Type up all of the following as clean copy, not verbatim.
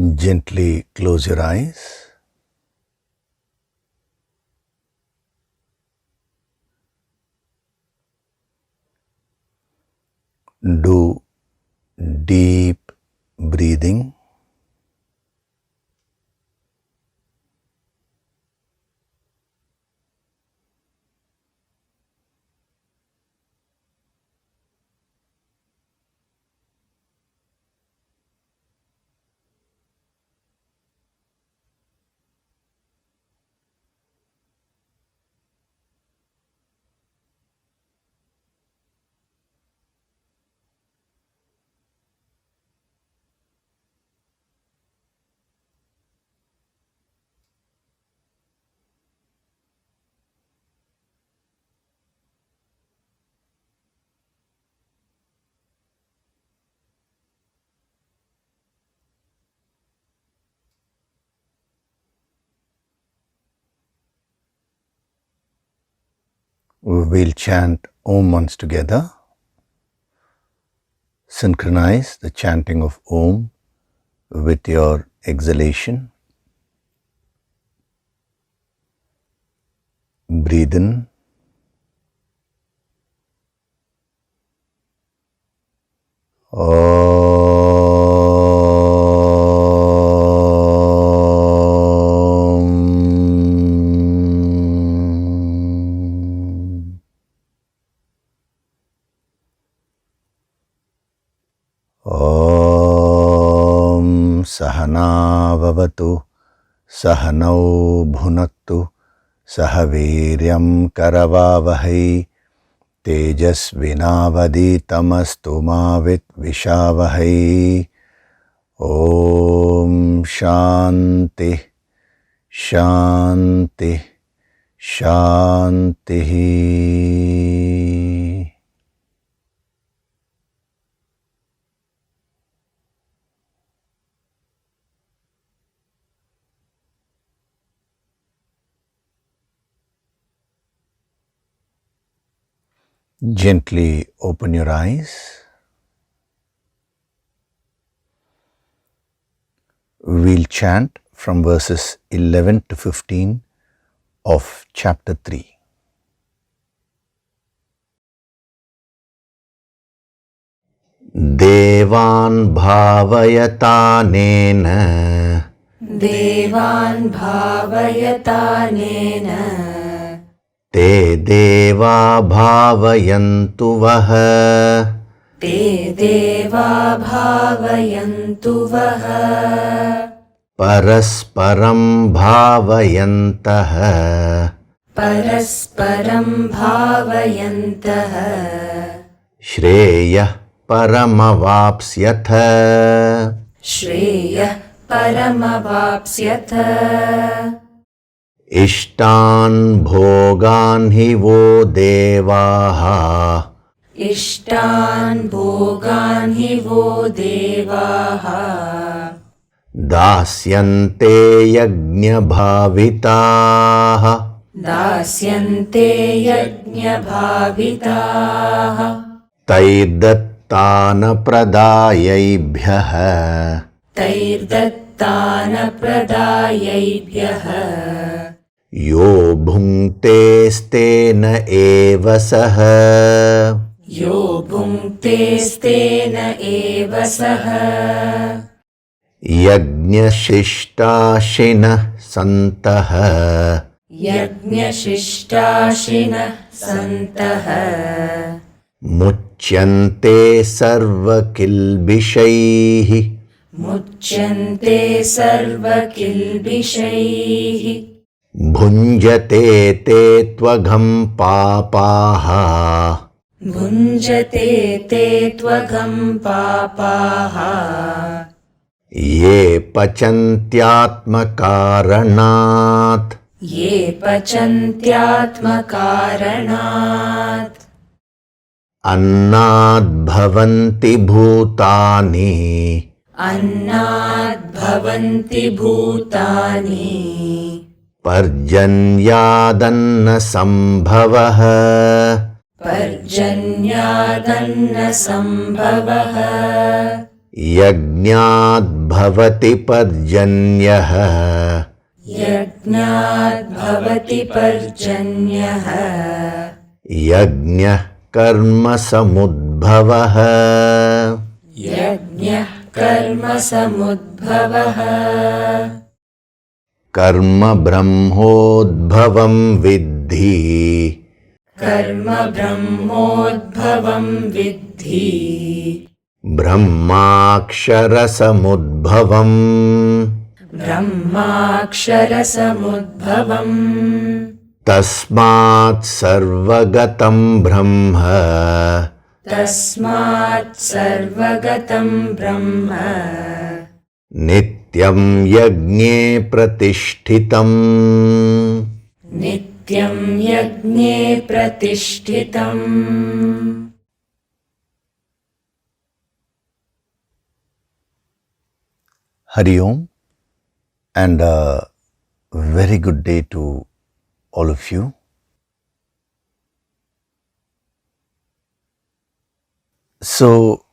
Gently close your eyes. Do deep breathing. We'll chant Om once together. Synchronize the chanting of Om with your exhalation. Breathe in. Sahana vavatu, sahanau bhunaktu, sahaviryam karavavahai, tejasvinavaditamastu ma vitvishavahay. Om Shanti, Shanti, Shanti. Gently open your eyes. We'll chant from verses 11 to 15 of chapter 3. Devan bhavayatanena, Devan bhavayatanena, te deva bhavayantu vaha, te deva bhavayantu vaha, parasparam bhavayantaha, parasparam bhavayantaha, Shreyah paramavapsyatha, Shreyah paramavapsyatha, Ishtan bhogan hi vo devaha, Ishtan bhogan hi vo devaha, dasyante yagnya bhavitaha, dasyante yajna bhavitaha, taidattana pradayaibhyaha, तैर्दत्तान प्रदायैभ्यः yo bhunkte stena eva saha, यो भुङ्क्तेस्तेन एव सः yajnashishtashinah santaha, यज्ञशिष्टाशिनः सन्तः muchyante sarvakilbishaihi, मुच्यन्ते सर्वकिल्बिषैः bhunjate te tvagam papaha, भुञ्जते ते त्वगं पापाः ye pachantyatmakaranat, ये पचन्त्यात्मकारणात् annad bhavanti bhutani, अन्नाद्भवन्ति भूतानि parjanyadanna sambhavaha, पर्जन्यादन्नसम्भवः Yajñāt bhavati parjanyah. Yajñāt bhavati parjanyah. Yajñah karma samudbhavah. Yajñah karma samudbhavah. Karma brahmodbhavam viddhi. Karma brahmodbhavam viddhi. Brahmakshara samudbhavam. Brahmakshara samudbhavam. Tasmat sarvagatam brahma. Tasmat sarvagatam brahma. Nityam yajñe pratishtitam. Nityam yajñe pratishtitam. Hari Om, and a very good day to all of you. So,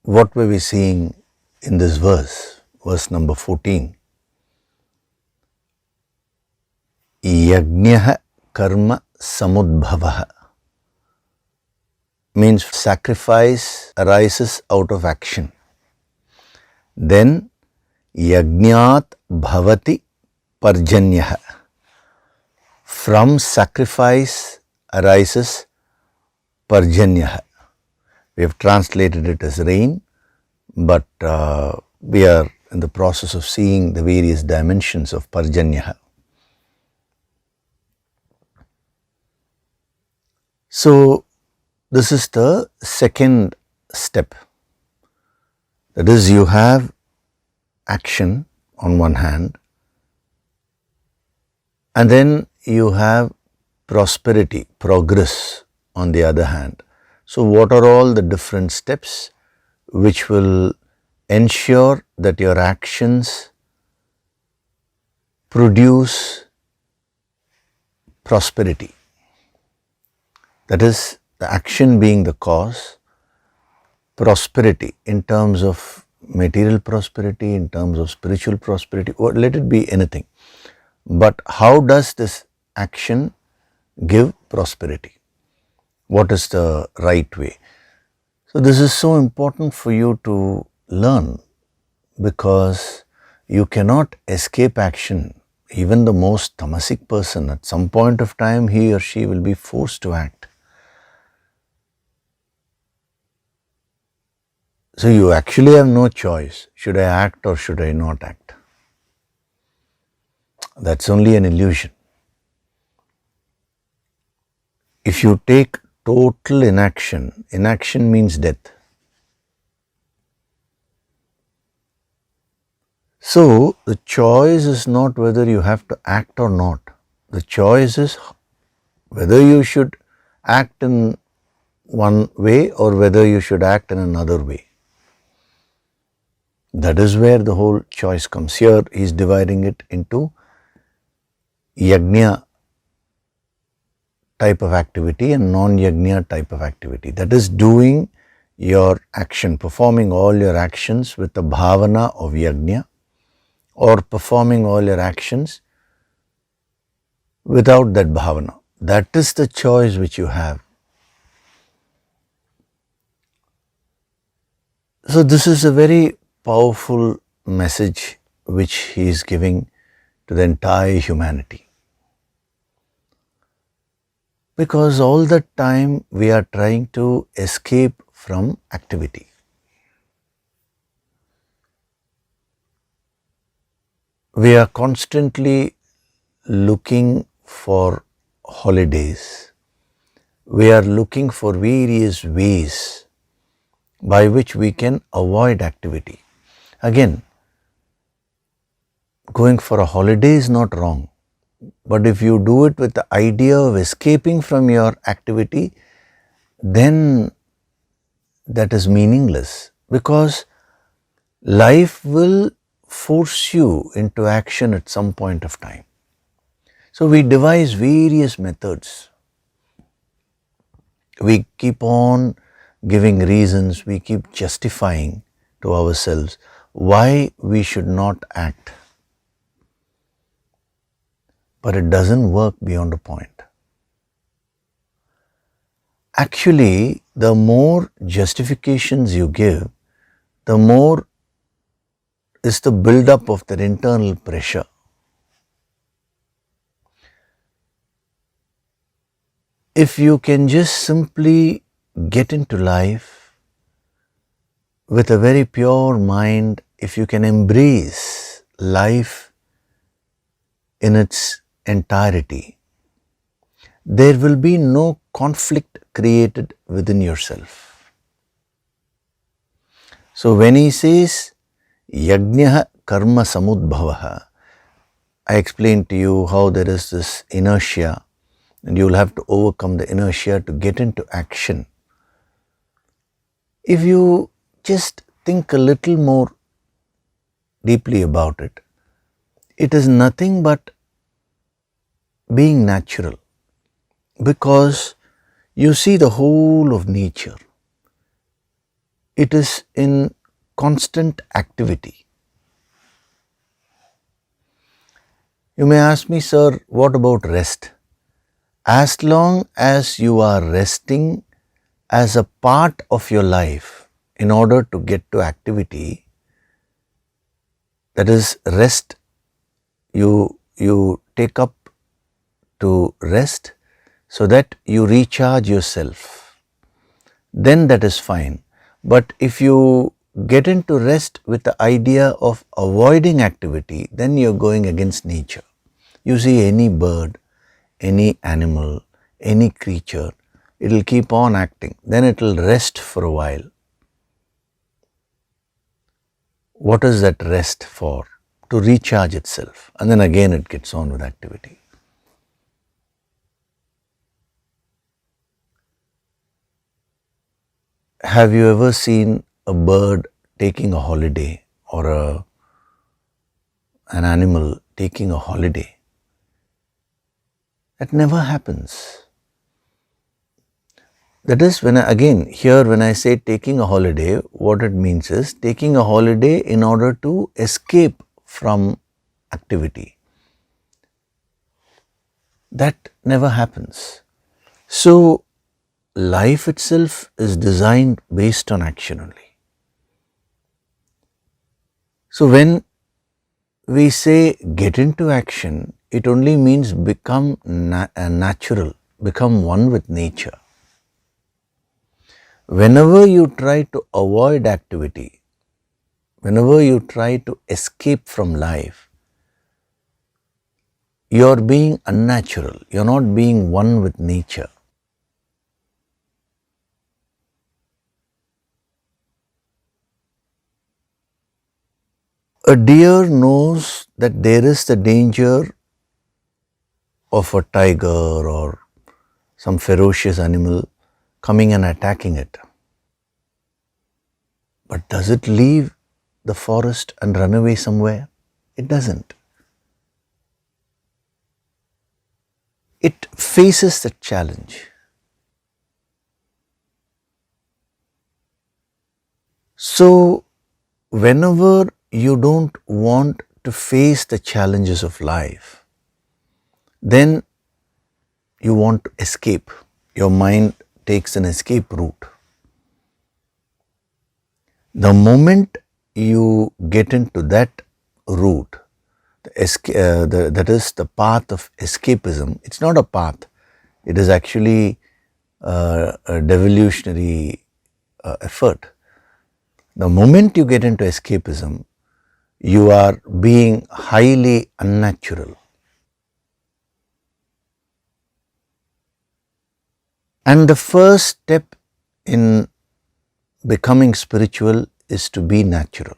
what were we seeing in this verse number 14? Yajñah karma samudbhavah means sacrifice arises out of action. Then yajñāt bhavati parjanyah. From sacrifice arises parjanyah. We have translated it as rain, but we are in the process of seeing the various dimensions of parjanyah. So, this is the second step. That is, you have action on one hand, and then you have prosperity, progress on the other hand. So, what are all the different steps which will ensure that your actions produce prosperity? That is, the action being the cause, prosperity in terms of material prosperity, in terms of spiritual prosperity, or let it be anything. But how does this action give prosperity? What is the right way? So, this is so important for you to learn, because you cannot escape action. Even the most tamasic person, at some point of time, he or she will be forced to act. So, you actually have no choice. Should I act or should I not act? That's only an illusion. If you take total inaction, inaction means death. So, the choice is not whether you have to act or not. The choice is whether you should act in one way or whether you should act in another way. That is where the whole choice comes. Here he is dividing it into yagya type of activity and non-yagya type of activity. That is, doing your action, performing all your actions with the bhavana of yagya, or performing all your actions without that bhavana. That is the choice which you have. So, this is a very powerful message which he is giving to the entire humanity. Because all the time we are trying to escape from activity. We are constantly looking for holidays. We are looking for various ways by which we can avoid activity. Again, going for a holiday is not wrong, but if you do it with the idea of escaping from your activity, then that is meaningless, because life will force you into action at some point of time. So, we devise various methods. We keep on giving reasons, we keep justifying to ourselves why we should not act. But it doesn't work beyond a point. Actually, the more justifications you give, the more is the build-up of that internal pressure. If you can just simply get into life with a very pure mind, if you can embrace life in its entirety, there will be no conflict created within yourself. So when he says yagya karma samudbhavaha, I explained to you how there is this inertia and you will have to overcome the inertia to get into action. If you just think a little more deeply about it, it is nothing but being natural, because you see the whole of nature. It is in constant activity. You may ask me, sir, what about rest? As long as you are resting as a part of your life in order to get to activity, that is rest, you take up to rest so that you recharge yourself, then that is fine. But if you get into rest with the idea of avoiding activity, then you are going against nature. You see any bird, any animal, any creature, it will keep on acting, then it will rest for a while. What is that rest for? To recharge itself, and then again it gets on with activity. Have you ever seen a bird taking a holiday, or an animal taking a holiday? That never happens. That is when I say taking a holiday, what it means is taking a holiday in order to escape from activity. That never happens. So, life itself is designed based on action only. So, when we say get into action, it only means become natural, become one with nature. Whenever you try to avoid activity, whenever you try to escape from life, you are being unnatural, you are not being one with nature. A deer knows that there is the danger of a tiger or some ferocious animal coming and attacking it. But does it leave the forest and run away somewhere? It doesn't. It faces the challenge. So, whenever you don't want to face the challenges of life, then you want to escape. Your mind takes an escape route. The moment you get into that route, that is the path of escapism, it's not a path, it is actually a devolutionary effort. The moment you get into escapism, you are being highly unnatural. And the first step in becoming spiritual is to be natural,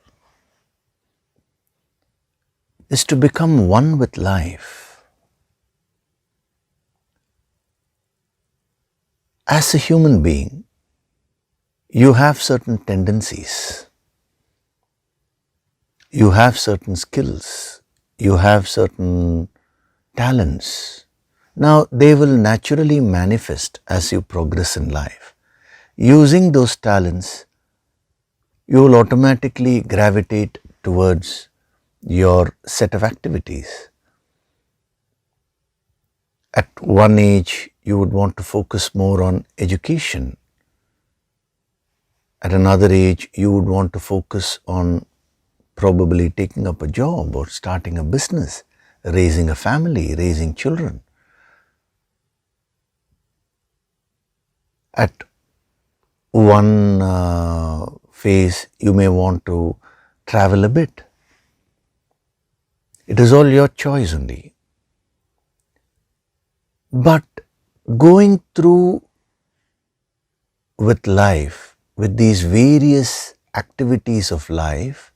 is to become one with life. As a human being, you have certain tendencies, you have certain skills, you have certain talents. Now, they will naturally manifest as you progress in life. using those talents, you will automatically gravitate towards your set of activities. At one age, you would want to focus more on education. At another age, you would want to focus on probably taking up a job or starting a business, raising a family, raising children. At one phase, you may want to travel a bit. It is all your choice only. But going through with life, with these various activities of life,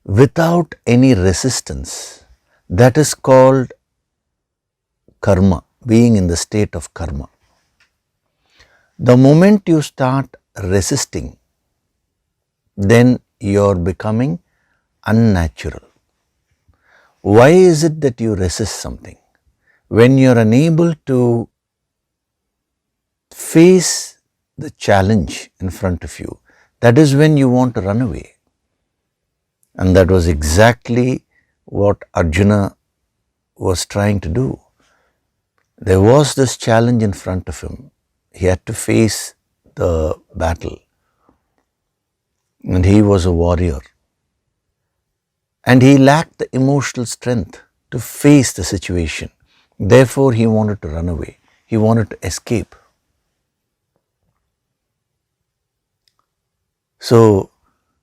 without any resistance, that is called karma, being in the state of karma. The moment you start resisting, then you are becoming unnatural. Why is it that you resist something? When you are unable to face the challenge in front of you, that is when you want to run away. And that was exactly what Arjuna was trying to do. There was this challenge in front of him. He had to face the battle. And he was a warrior. And he lacked the emotional strength to face the situation. Therefore, he wanted to run away. He wanted to escape. So,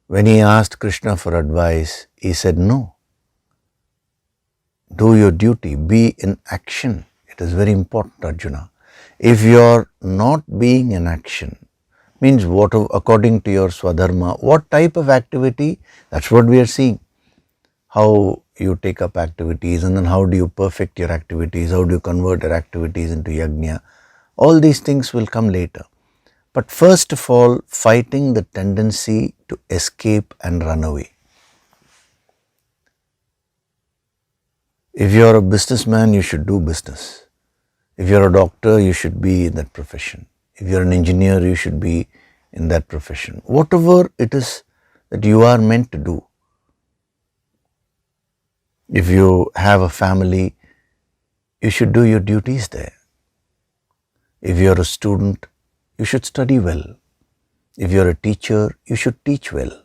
when he asked Krishna for advice, he said, no. Do your duty. Be in action. It is very important, Arjuna. If you are not being in action, means what according to your swadharma, what type of activity, that's what we are seeing. How you take up activities and then how do you perfect your activities, how do you convert your activities into yagya. All these things will come later. But first of all, fighting the tendency to escape and run away. If you are a businessman, you should do business. If you are a doctor, you should be in that profession. If you are an engineer, you should be in that profession. Whatever it is that you are meant to do. If you have a family, you should do your duties there. If you are a student, you should study well. If you are a teacher, you should teach well.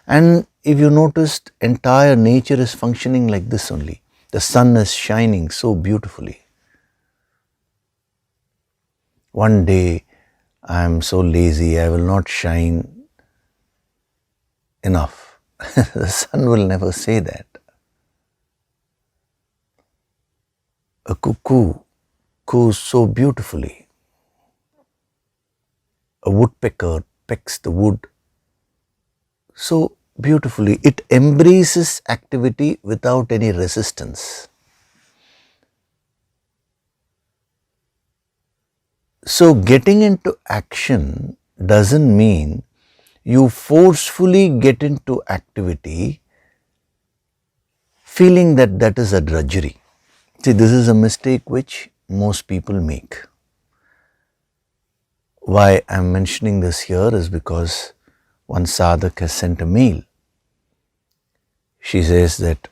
And if you noticed, entire nature is functioning like this only. The sun is shining so beautifully. One day, I am so lazy, I will not shine enough. The sun will never say that. A cuckoo coos so beautifully. A woodpecker pecks the wood so beautifully. It embraces activity without any resistance. So getting into action doesn't mean you forcefully get into activity feeling that that is a drudgery. See, this is a mistake which most people make. Why I am mentioning this here is because one sadhak has sent a mail. She says that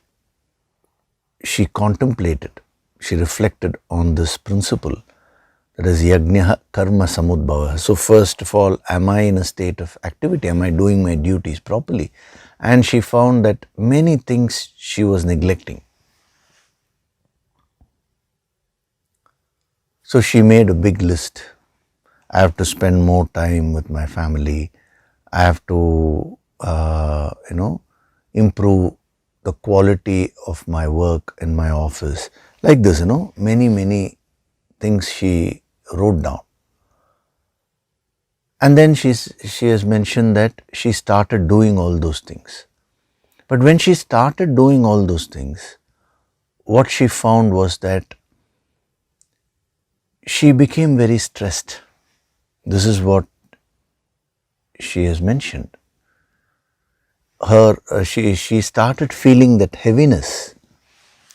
she contemplated, she reflected on this principle, that is yagya karma samudbhava. So first of all, am I in a state of activity? Am I doing my duties properly? And she found that many things she was neglecting. So she made a big list. I have to spend more time with my family. I have to, improve the quality of my work in my office. Like this, many things she wrote down. And then she has mentioned that she started doing all those things. But when she started doing all those things, what she found was that she became very stressed. This is what she has mentioned. She started feeling that heaviness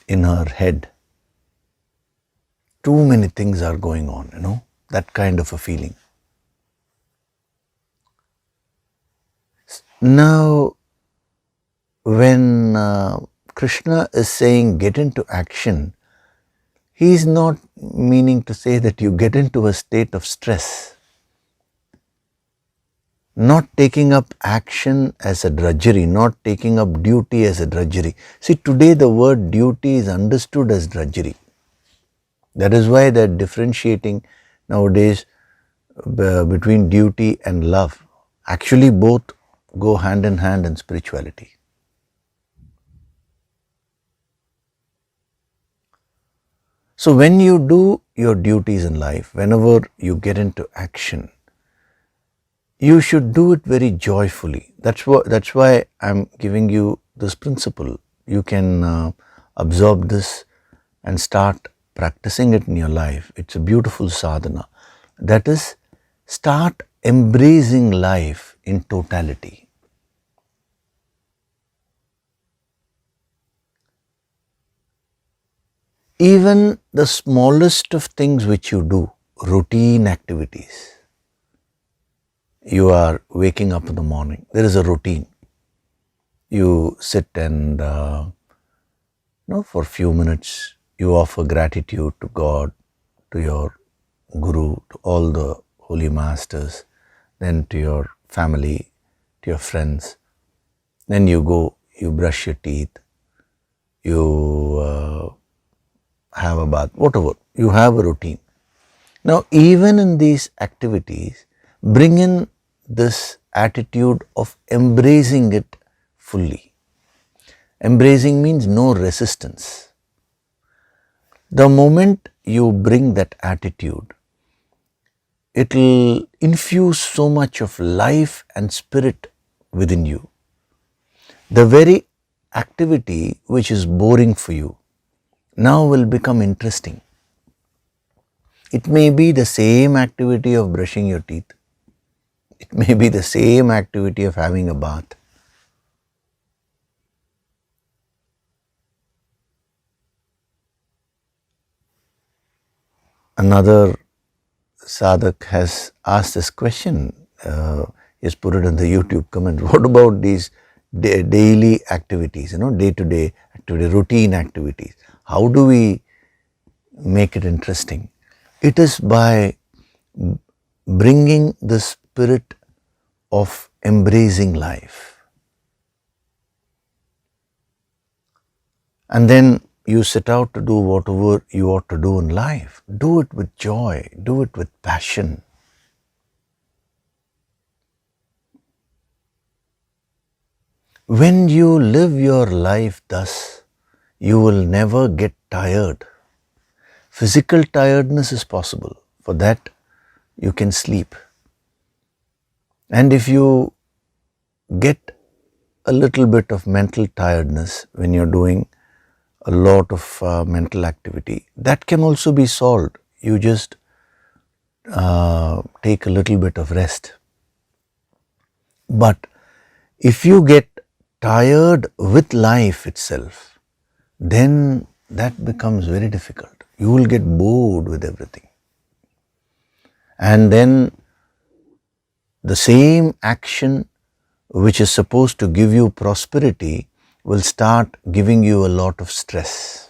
in her head. Too many things are going on, that kind of a feeling. Now, when Krishna is saying get into action, he is not meaning to say that you get into a state of stress. Not taking up action as a drudgery, not taking up duty as a drudgery. See, today the word duty is understood as drudgery. That is why they are differentiating nowadays between duty and love. Actually, both go hand in hand in spirituality. So, when you do your duties in life, whenever you get into action, you should do it very joyfully. That's why I'm giving you this principle. You can absorb this and start practicing it in your life. It's a beautiful sadhana. That is, start embracing life in totality. Even the smallest of things which you do, routine activities. You are waking up in the morning, there is a routine. You sit and for a few minutes you offer gratitude to God, to your Guru, to all the holy masters, then to your family, to your friends. Then you go, you brush your teeth, you have a bath, whatever. You have a routine. Now, even in these activities, bring in this attitude of embracing it fully. Embracing means no resistance. The moment you bring that attitude, it will infuse so much of life and spirit within you. The very activity which is boring for you now will become interesting. It may be the same activity of brushing your teeth. It may be the same activity of having a bath. Another sadhak has asked this question. He has put it in the YouTube comment. What about these daily activities, day-to-day activity, routine activities? How do we make it interesting? It is by bringing the spirit of embracing life. And then you set out to do whatever you ought to do in life. Do it with joy, do it with passion. When you live your life thus, you will never get tired. Physical tiredness is possible. For that, you can sleep. And if you get a little bit of mental tiredness when you're doing a lot of mental activity, that can also be solved. You just take a little bit of rest. But if you get tired with life itself, then that becomes very difficult. You will get bored with everything. And then the same action which is supposed to give you prosperity will start giving you a lot of stress.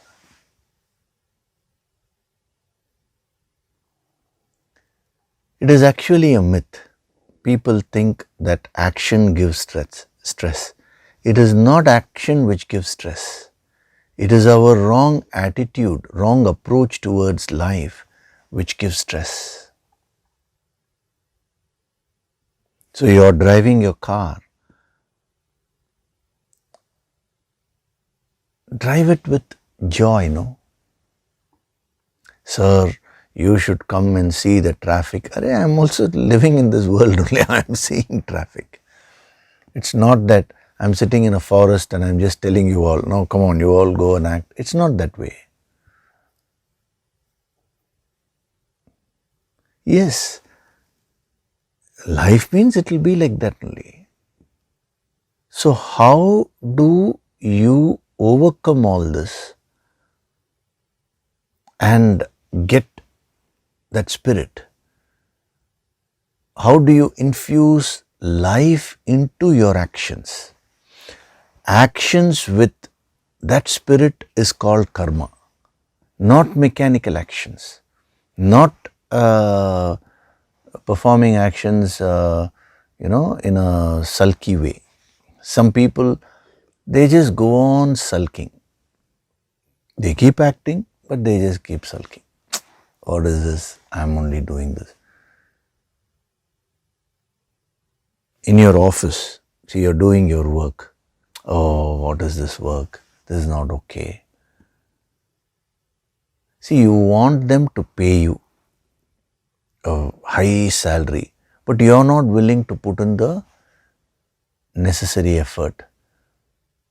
It is actually a myth. People think that action gives stress. It is not action which gives stress. It is our wrong attitude, wrong approach towards life which gives stress. So you are driving your car. Drive it with joy, no? Sir, you should come and see the traffic. I am also living in this world only. I am seeing traffic. It's not that I'm sitting in a forest and I'm just telling you all, no, come on, you all go and act. It's not that way. Yes, life means it will be like that only. So how do you overcome all this and get that spirit? How do you infuse life into your actions. Actions with that spirit is called karma, not mechanical actions, not performing actions, in a sulky way. Some people, they just go on sulking. They keep acting, but they just keep sulking. What is this? I'm only doing this. In your office, see, you're doing your work. Oh, what is this work? This is not okay. See, you want them to pay you a high salary, but you're not willing to put in the necessary effort.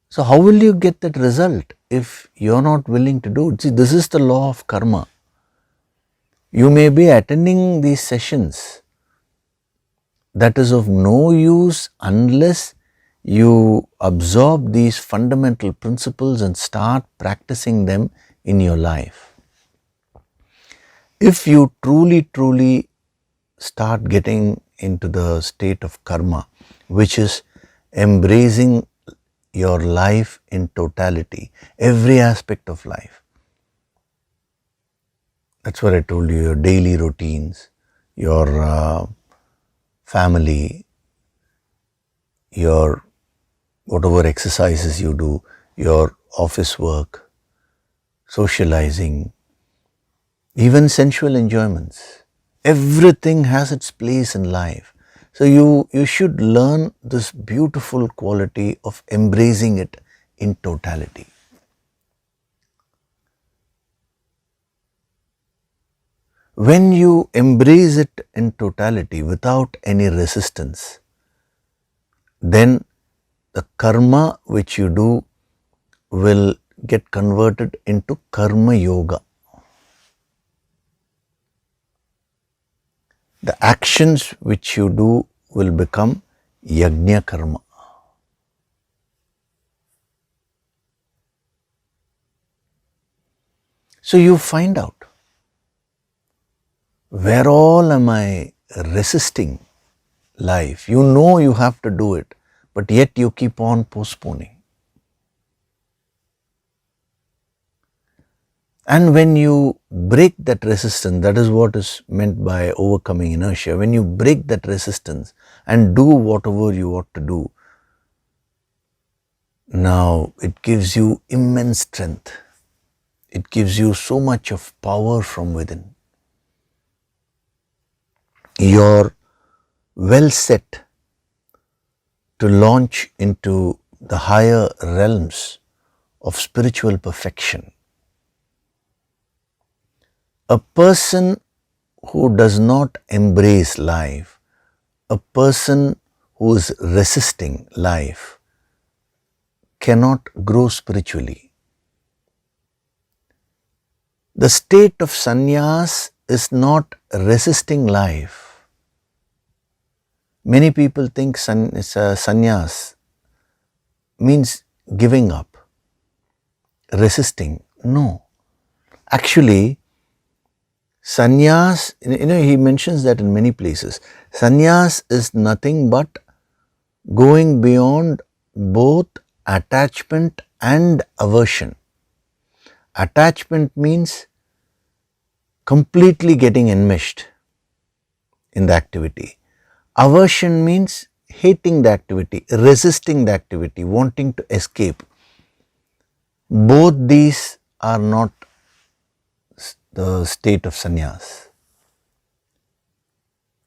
So how will you get that result if you're not willing to do it? See, this is the law of karma. You may be attending these sessions. That is of no use unless you absorb these fundamental principles and start practicing them in your life. If you truly start getting into the state of karma, which is embracing your life in totality, every aspect of life. That's what I told you, your daily routines, your family, your whatever exercises you do, your office work, socializing, even sensual enjoyments. Everything has its place in life. So you should learn this beautiful quality of embracing it in totality. When you embrace it in totality without any resistance, then the karma which you do will get converted into karma yoga. The actions which you do will become yagya karma. So you find out, where all am I resisting life? You know you have to do it, but yet you keep on postponing. And when you break that resistance, that is what is meant by overcoming inertia. When you break that resistance and do whatever you ought to do, now it gives you immense strength. It gives you so much of power from within. You're well set to launch into the higher realms of spiritual perfection. A person who does not embrace life, a person who is resisting life, cannot grow spiritually. The state of sannyas is not resisting life. Many people think sannyas means giving up, resisting. No. Actually, sannyas, he mentions that in many places. Sannyas is nothing but going beyond both attachment and aversion. Attachment means completely getting enmeshed in the activity. Aversion means hating the activity, resisting the activity, wanting to escape. Both these are not the state of sannyas.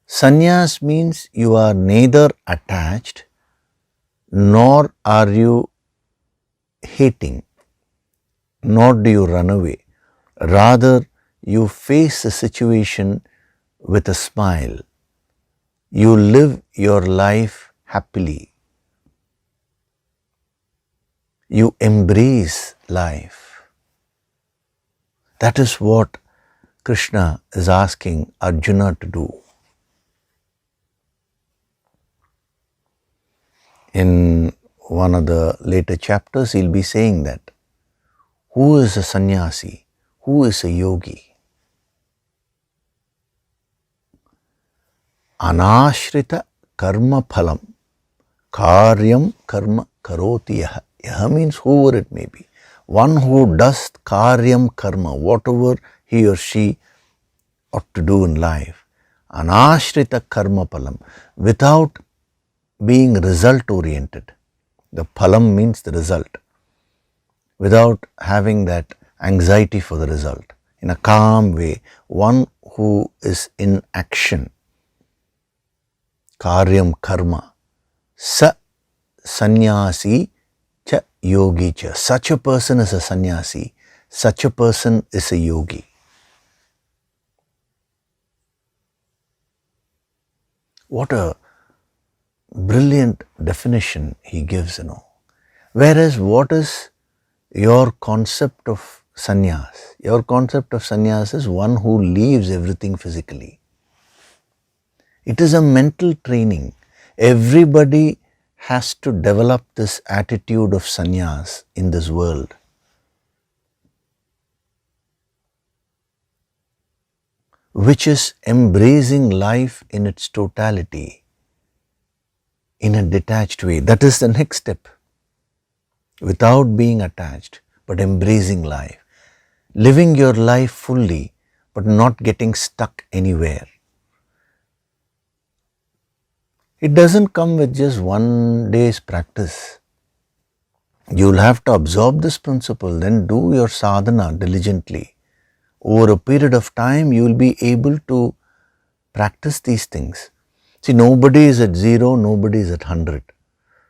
Sannyas means you are neither attached nor are you hating, nor do you run away. Rather, you face the situation with a smile. You live your life happily. You embrace life. That is what Krishna is asking Arjuna to do. In one of the later chapters, he'll be saying that. Who is a sannyasi? Who is a yogi? Anashrita karma phalam. Karyam karma karoti yaha. Yaha means whoever it may be. One who does karyam karma, whatever he or she ought to do in life. Anashrita karma phalam, without being result oriented. The phalam means the result. Without having that anxiety for the result. In a calm way, one who is in action. Karyam karma. Sa sannyasi cha yogi cha. Such a person is a sannyasi. Such a person is a yogi. What a brilliant definition he gives, Whereas what is your concept of sannyas? Your concept of sannyas is one who leaves everything physically. It is a mental training. Everybody has to develop this attitude of sannyas in this world. Which is embracing life in its totality in a detached way. That is the next step. Without being attached, but embracing life. Living your life fully, but not getting stuck anywhere. It doesn't come with just one day's practice. You'll have to absorb this principle, then do your sadhana diligently. Over a period of time, you will be able to practice these things. See, nobody is at 0, nobody is at 100.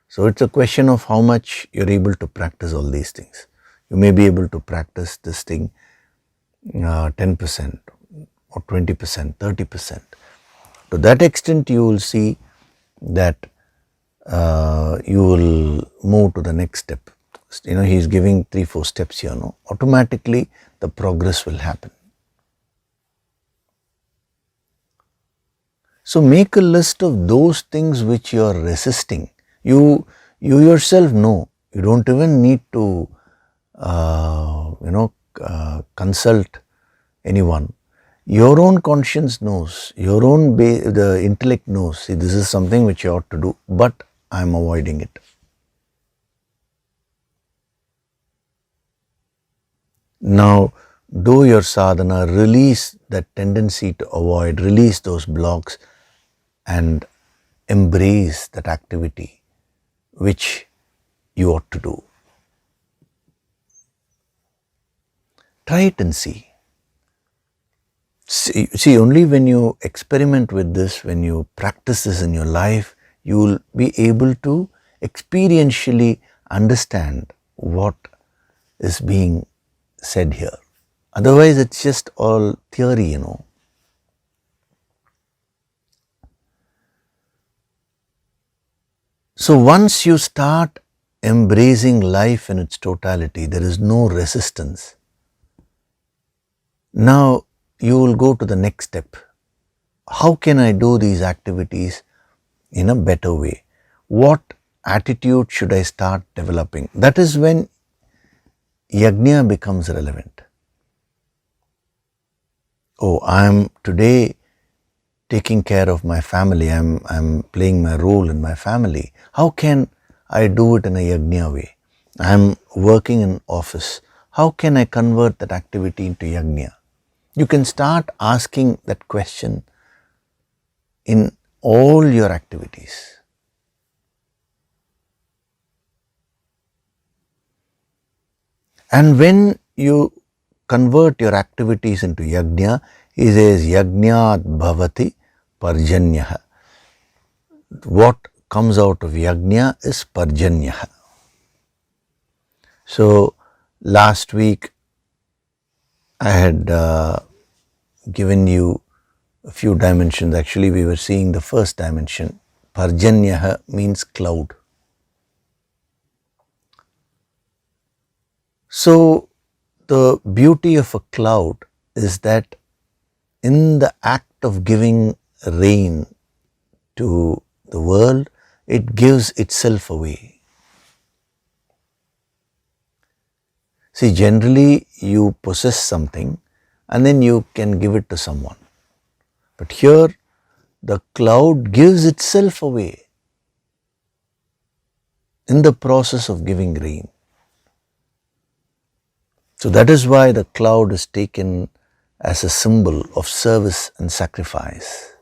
So it's a question of how much you're able to practice all these things. You may be able to practice this thing 10% or 20%, 30%. To that extent, you will see that you will move to the next step. He is giving 3-4 steps here. Automatically, the progress will happen. So make a list of those things which you are resisting. You yourself know. You don't even need to, consult anyone. Your own conscience knows. Your own the intellect knows. See, this is something which you ought to do, but I am avoiding it. Now, do your sadhana. Release that tendency to avoid. Release those blocks, and embrace that activity which you ought to do. Try it and see. See, only when you experiment with this, when you practice this in your life, you will be able to experientially understand what is being said here. Otherwise, it's just all theory, So once you start embracing life in its totality, there is no resistance. Now you will go to the next step. How can I do these activities in a better way? What attitude should I start developing? That is when yagya becomes relevant. Oh, I am today taking care of my family. I'm playing my role in my family. How can I do it in a yagya way? I'm working in office. How can I convert that activity into yagya? You can start asking that question in all your activities. And when you convert your activities into yagya, he says yagnat bhavati parjanyaha. What comes out of yagya is parjanyaha. So last week I had given you a few dimensions. Actually, we were seeing the first dimension. Parjanyaha means cloud. So the beauty of a cloud is that in the act of giving rain to the world, it gives itself away. See, generally you possess something and then you can give it to someone. But here the cloud gives itself away in the process of giving rain. So that is why the cloud is taken as a symbol of service and sacrifice.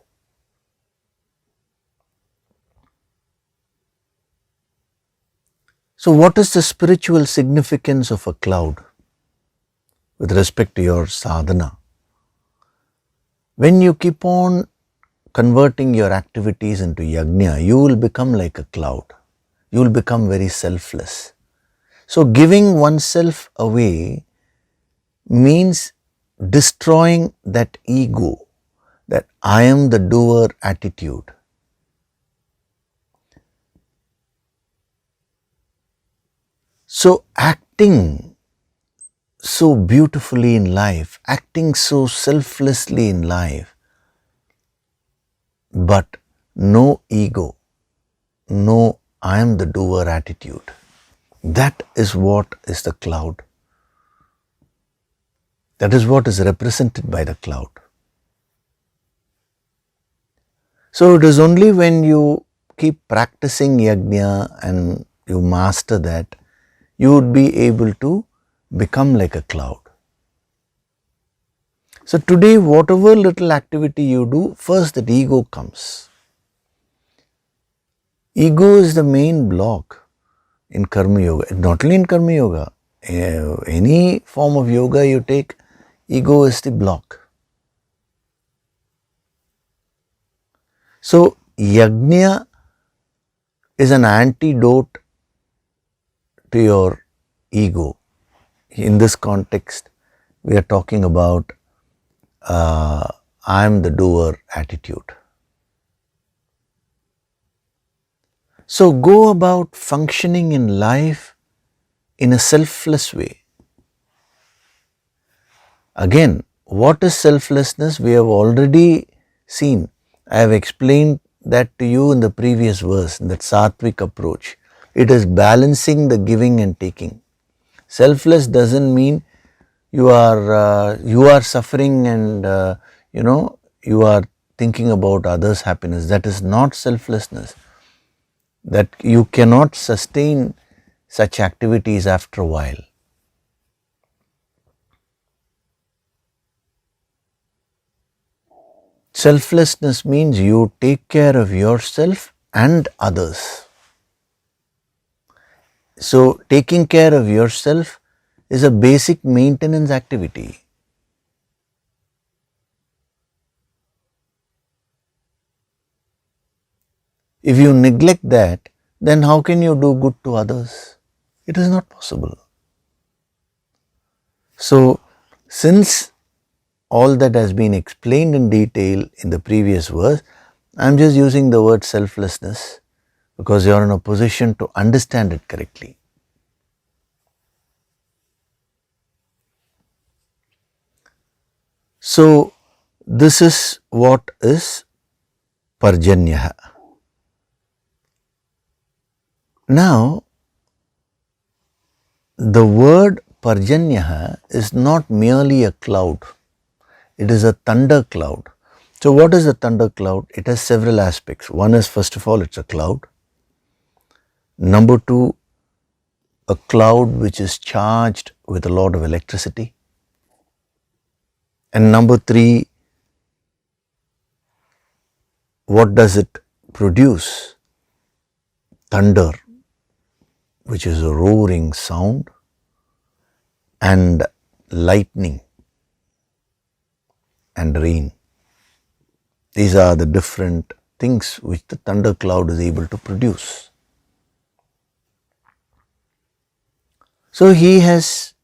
So what is the spiritual significance of a cloud with respect to your sadhana? When you keep on converting your activities into yagya, you will become like a cloud. You will become very selfless. So giving oneself away means destroying that ego, that I am the doer attitude. So acting so beautifully in life, acting so selflessly in life, but no ego, no I am the doer attitude. That is what is the cloud. That is what is represented by the cloud. So it is only when you keep practicing yagya and you master that, you would be able to become like a cloud. So today, whatever little activity you do, first that ego comes. Ego is the main block in karma yoga. Not only in karma yoga, any form of yoga you take, ego is the block. So yagya is an antidote to your ego. In this context, we are talking about I am the doer attitude. So go about functioning in life in a selfless way. Again, what is selflessness? We have already seen. I have explained that to you in the previous verse, in that sattvic approach. It is balancing the giving and taking. Selfless doesn't mean you are suffering and you are thinking about others' happiness. That is not selflessness. That you cannot sustain such activities after a while. Selflessness means you take care of yourself and others. So taking care of yourself is a basic maintenance activity. If you neglect that, then how can you do good to others? It is not possible. So, since all that has been explained in detail in the previous verse, I am just using the word selflessness because you are in a position to understand it correctly. So, this is what is parjanya. Now, the word parjanya is not merely a cloud, it is a thunder cloud. So, what is a thunder cloud? It has several aspects. One is, first of all, it's a cloud. Number two, a cloud which is charged with a lot of electricity. And number three, what does it produce? Thunder, which is a roaring sound, and lightning and rain. These are the different things which the thunder cloud is able to produce. So he has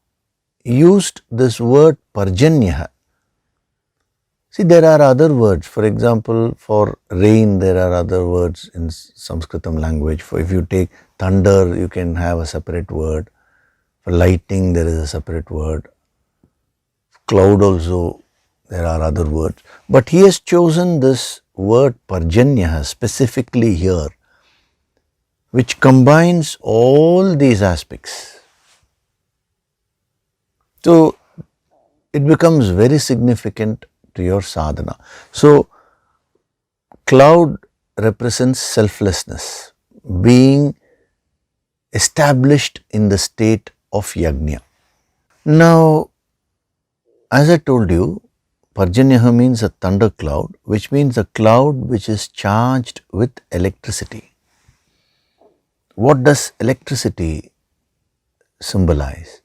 used this word parjanya. See, there are other words. For example, for rain, there are other words in Sanskritam language. For if you take thunder, you can have a separate word. For lightning, there is a separate word. Cloud also, there are other words. But he has chosen this word parjanya specifically here, which combines all these aspects. So, it becomes very significant to your sadhana. So, cloud represents selflessness, being established in the state of yagya. Now, as I told you, Parjanyaha means a thunder cloud, which means a cloud which is charged with electricity. What does electricity symbolize?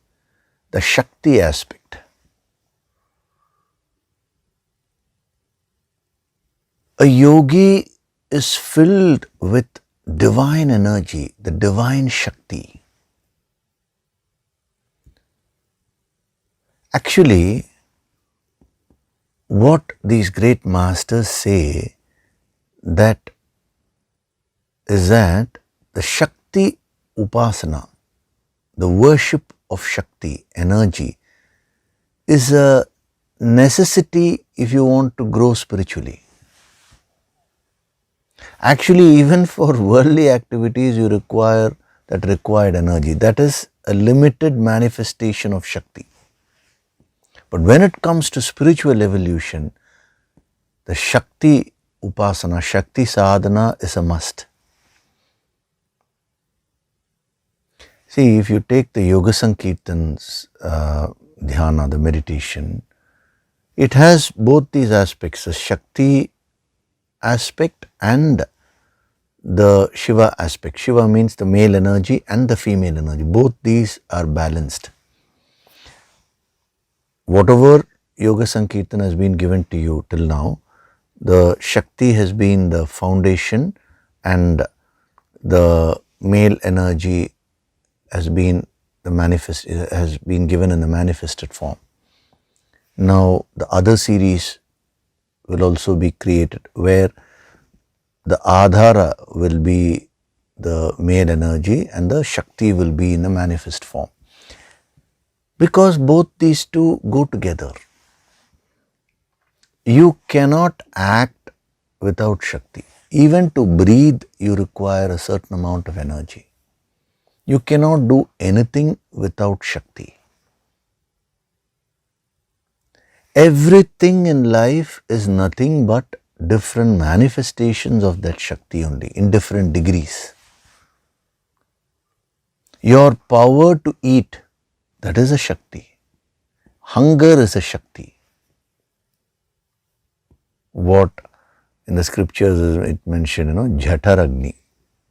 The Shakti aspect. A yogi is filled with divine energy, the divine Shakti. Actually, what these great masters say that is that the Shakti upasana, the worship of Shakti, energy, is a necessity if you want to grow spiritually. Actually, even for worldly activities, you require that required energy. That is a limited manifestation of Shakti. But when it comes to spiritual evolution, the Shakti upasana, Shakti sadhana is a must. See, if you take the Yoga Sankirtan's dhyana, the meditation, it has both these aspects, the Shakti aspect and the Shiva aspect. Shiva means the male energy and the female energy. Both these are balanced. Whatever Yoga Sankirtan has been given to you till now, the Shakti has been the foundation and the male energy has been given in the manifested form. Now the other series will also be created where the Adhara will be the male energy and the Shakti will be in the manifest form. Because both these two go together. You cannot act without Shakti. Even to breathe, you require a certain amount of energy. You cannot do anything without Shakti. Everything in life is nothing but different manifestations of that Shakti only, in different degrees. Your power to eat, that is a Shakti. Hunger is a Shakti. What in the scriptures it mentioned, Jhataragni.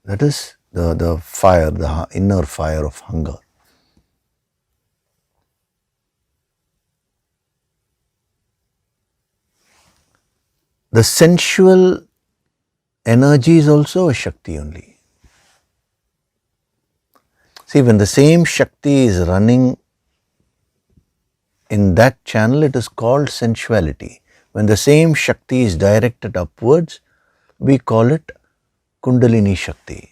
That is the fire, the inner fire of hunger. The sensual energy is also a Shakti only. See, when the same Shakti is running in that channel, it is called sensuality. When the same Shakti is directed upwards, we call it Kundalini Shakti,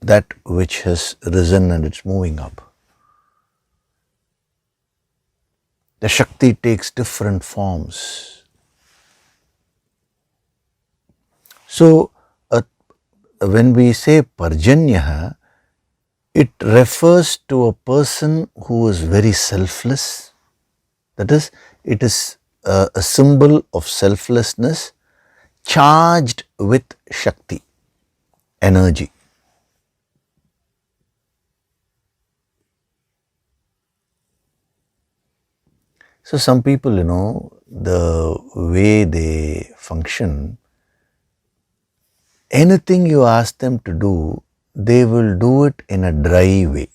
that which has risen and it's moving up. The Shakti takes different forms. So, when we say Parjanyaha, it refers to a person who is very selfless. That is, it is a symbol of selflessness charged with Shakti, energy. So some people, the way they function, anything you ask them to do, they will do it in a dry way.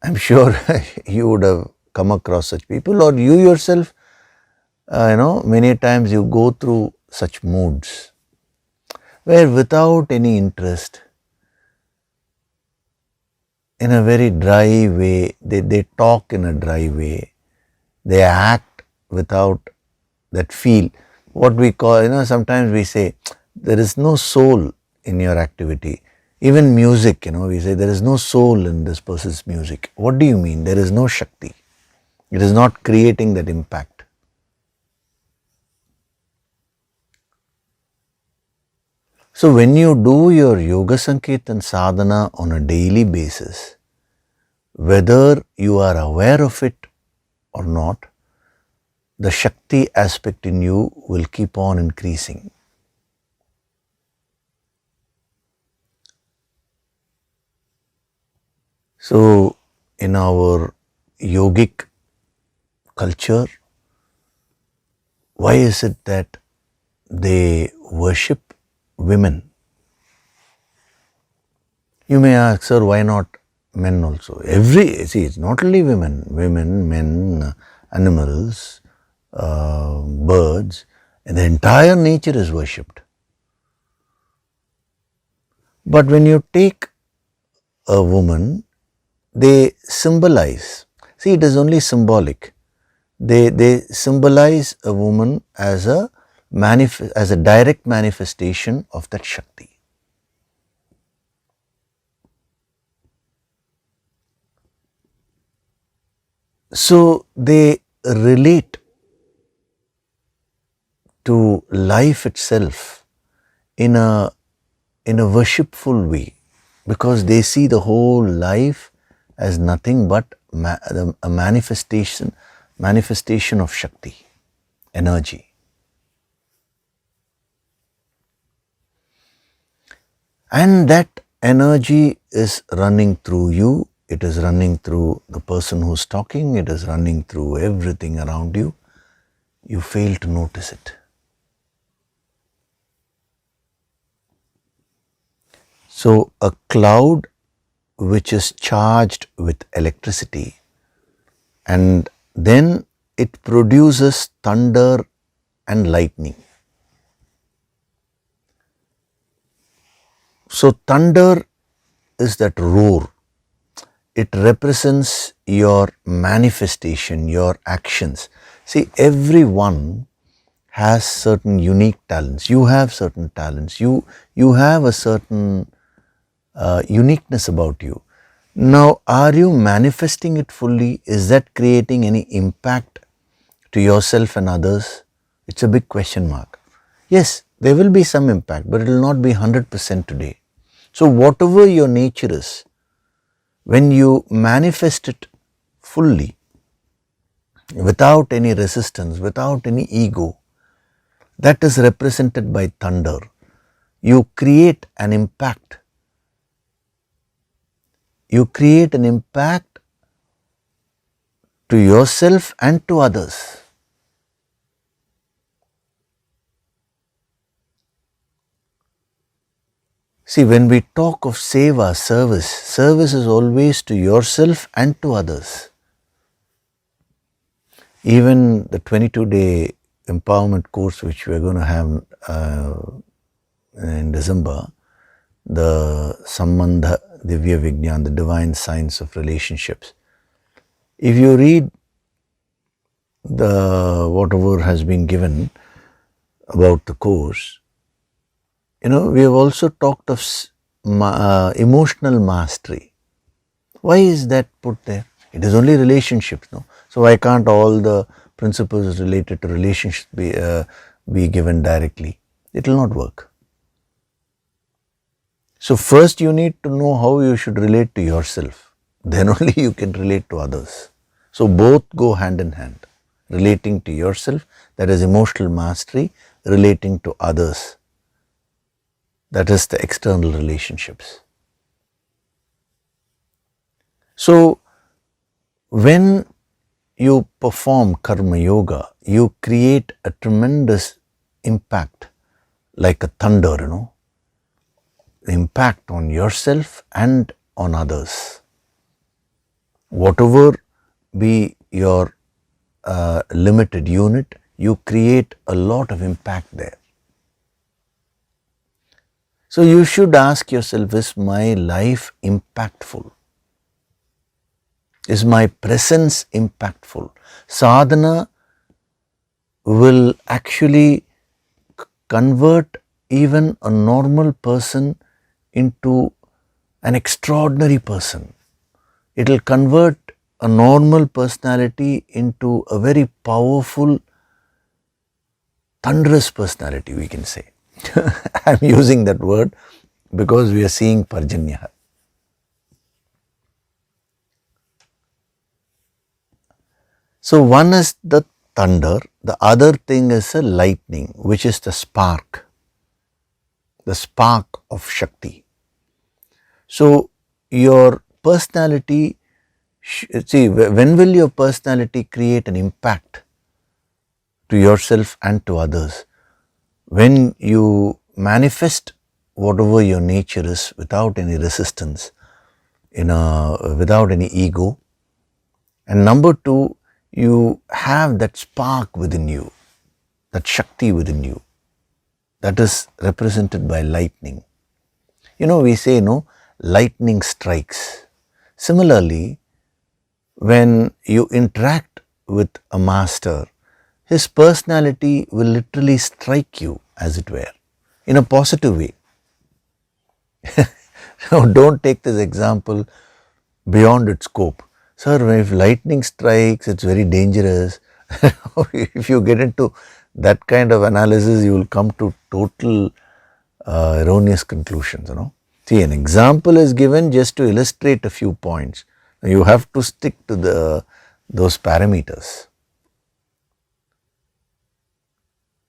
I'm sure you would have come across such people, or you yourself, many times you go through such moods where without any interest, in a very dry way, they talk in a dry way, they act without that feel. What we call, sometimes we say, there is no soul in your activity. Even music, we say there is no soul in this person's music. What do you mean? There is no Shakti. It is not creating that impact. So when you do your Yoga Sankirtan sadhana on a daily basis, whether you are aware of it or not, the Shakti aspect in you will keep on increasing. So, in our yogic culture, why is it that they worship women? You may ask, sir, why not men also? It's not only women, men, animals, birds, and the entire nature is worshipped. But when you take a woman, they symbolize, see, it is only symbolic. They symbolize a woman as a direct manifestation of that Shakti. So they relate to life itself in a worshipful way, because they see the whole life as nothing but a manifestation of Shakti, energy. And that energy is running through you, it is running through the person who's talking, it is running through everything around you. You fail to notice it. So a cloud which is charged with electricity, and then it produces thunder and lightning. So thunder is that roar. It represents your manifestation, your actions. See, everyone has certain unique talents. You have certain talents. You have a certain uniqueness about you. Now, are you manifesting it fully? Is that creating any impact to yourself and others? It's a big question mark. Yes, there will be some impact, but it will not be 100% today. So, whatever your nature is, when you manifest it fully, without any resistance, without any ego, that is represented by thunder. You create an impact. You create an impact to yourself and to others. See, when we talk of seva, service is always to yourself and to others. Even the 22-day empowerment course which we are going to have in December, the Sambandha Divya Vignan, the divine science of relationships. If you read the whatever has been given about the course, we have also talked of emotional mastery. Why is that put there? It is only relationships, no? So why can't all the principles related to relationships be given directly? It will not work. So first you need to know how you should relate to yourself. Then only you can relate to others. So both go hand in hand. Relating to yourself, that is emotional mastery. Relating to others, that is the external relationships. So when you perform karma yoga, you create a tremendous impact, like a thunder, impact on yourself and on others. Whatever be your limited unit, you create a lot of impact there. So you should ask yourself, is my life impactful? Is my presence impactful? Sadhana will actually convert even a normal person into an extraordinary person. It will convert a normal personality into a very powerful, thunderous personality, we can say. I am using that word because we are seeing Parjanya. So one is the thunder. The other thing is a lightning, which is the spark of Shakti. So your personality, see, when will your personality create an impact to yourself and to others? When you manifest whatever your nature is without any resistance, without any ego. And number two, you have that spark within you, that Shakti within you, that is represented by lightning. We say, lightning strikes. Similarly, when you interact with a master, his personality will literally strike you, as it were, in a positive way. Don't take this example beyond its scope. Sir, if lightning strikes, it's very dangerous. If you get into that kind of analysis, you will come to total erroneous conclusions. See, an example is given just to illustrate a few points. You have to stick to those parameters.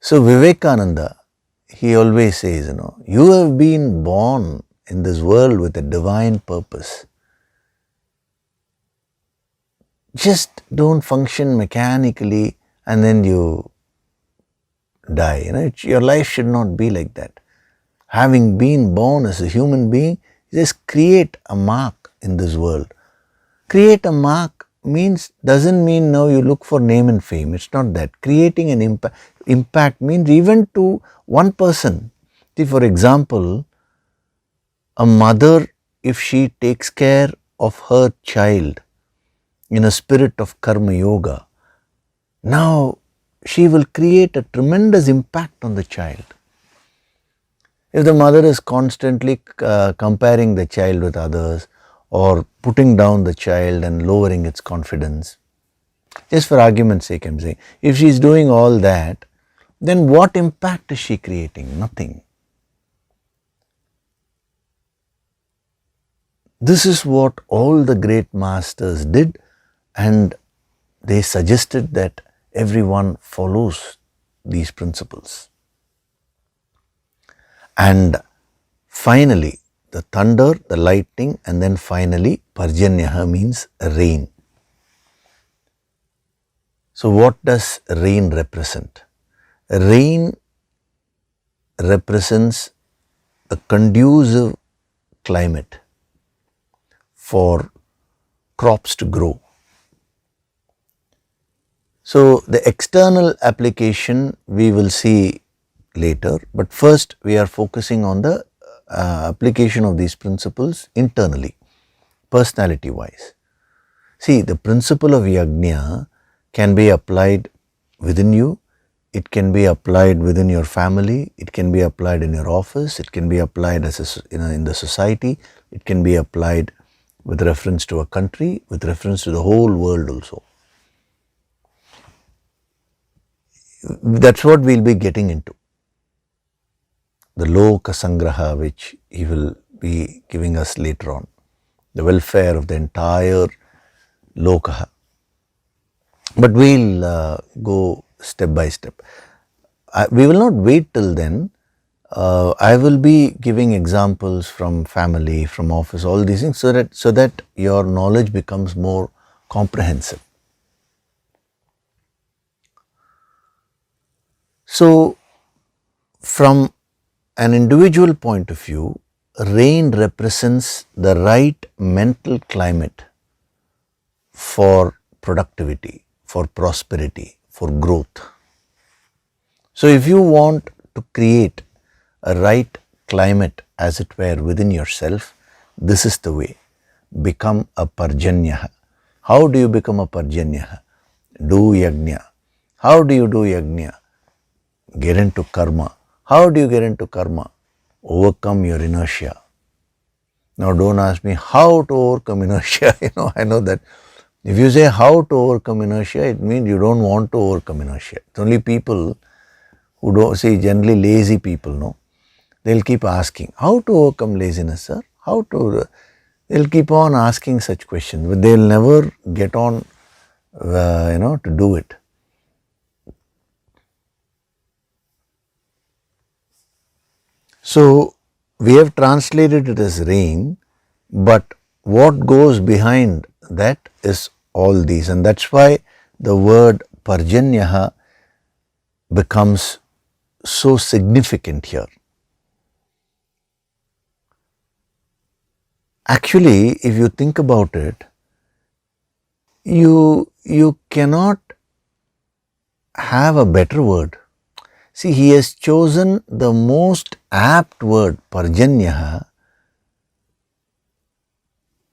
So Vivekananda, he always says, you have been born in this world with a divine purpose. Just don't function mechanically and then you die. Your life should not be like that. Having been born as a human being, just create a mark in this world. Create a mark doesn't mean now you look for name and fame. It's not that. Creating an impact means even to one person. See, for example, a mother, if she takes care of her child in a spirit of karma yoga, now she will create a tremendous impact on the child. If the mother is constantly comparing the child with others or putting down the child and lowering its confidence, just for argument's sake I'm saying, if she is doing all that, then what impact is she creating? Nothing. This is what all the great masters did, and they suggested that everyone follows these principles. And finally, the thunder, the lightning, and then finally Parjanyaha means rain. So what does rain represent? Rain represents a conducive climate for crops to grow. So the external application we will see later, but first we are focusing on the application of these principles internally, personality wise. See, the principle of yagya can be applied within you, it can be applied within your family, it can be applied in your office, it can be applied in the society, it can be applied with reference to a country, with reference to the whole world also. That's what we'll be getting into. The Loka Sangraha, which he will be giving us later on. The welfare of the entire Lokaha. But we'll go step by step. We will not wait till then. I will be giving examples from family, from office, all these things, so that your knowledge becomes more comprehensive. So, from an individual point of view, rain represents the right mental climate for productivity, for prosperity, for growth. So, if you want to create a right climate, as it were, within yourself, this is the way. Become a Parjanyaha. How do you become a Parjanyaha? Do yagya. How do you do yagya? Get into karma. How do you get into karma? Overcome your inertia. Now don't ask me how to overcome inertia. I know that if you say how to overcome inertia, it means you don't want to overcome inertia. It's only people who don't, see, generally lazy people, no? They'll keep asking, how to overcome laziness, sir? They'll keep on asking such questions, but they'll never get on, to do it. So we have translated it as rain, but what goes behind that is all these, and that's why the word parjanyaha becomes so significant here. Actually, if you think about it, you cannot have a better word. See, he has chosen the most apt word, parjanyaha,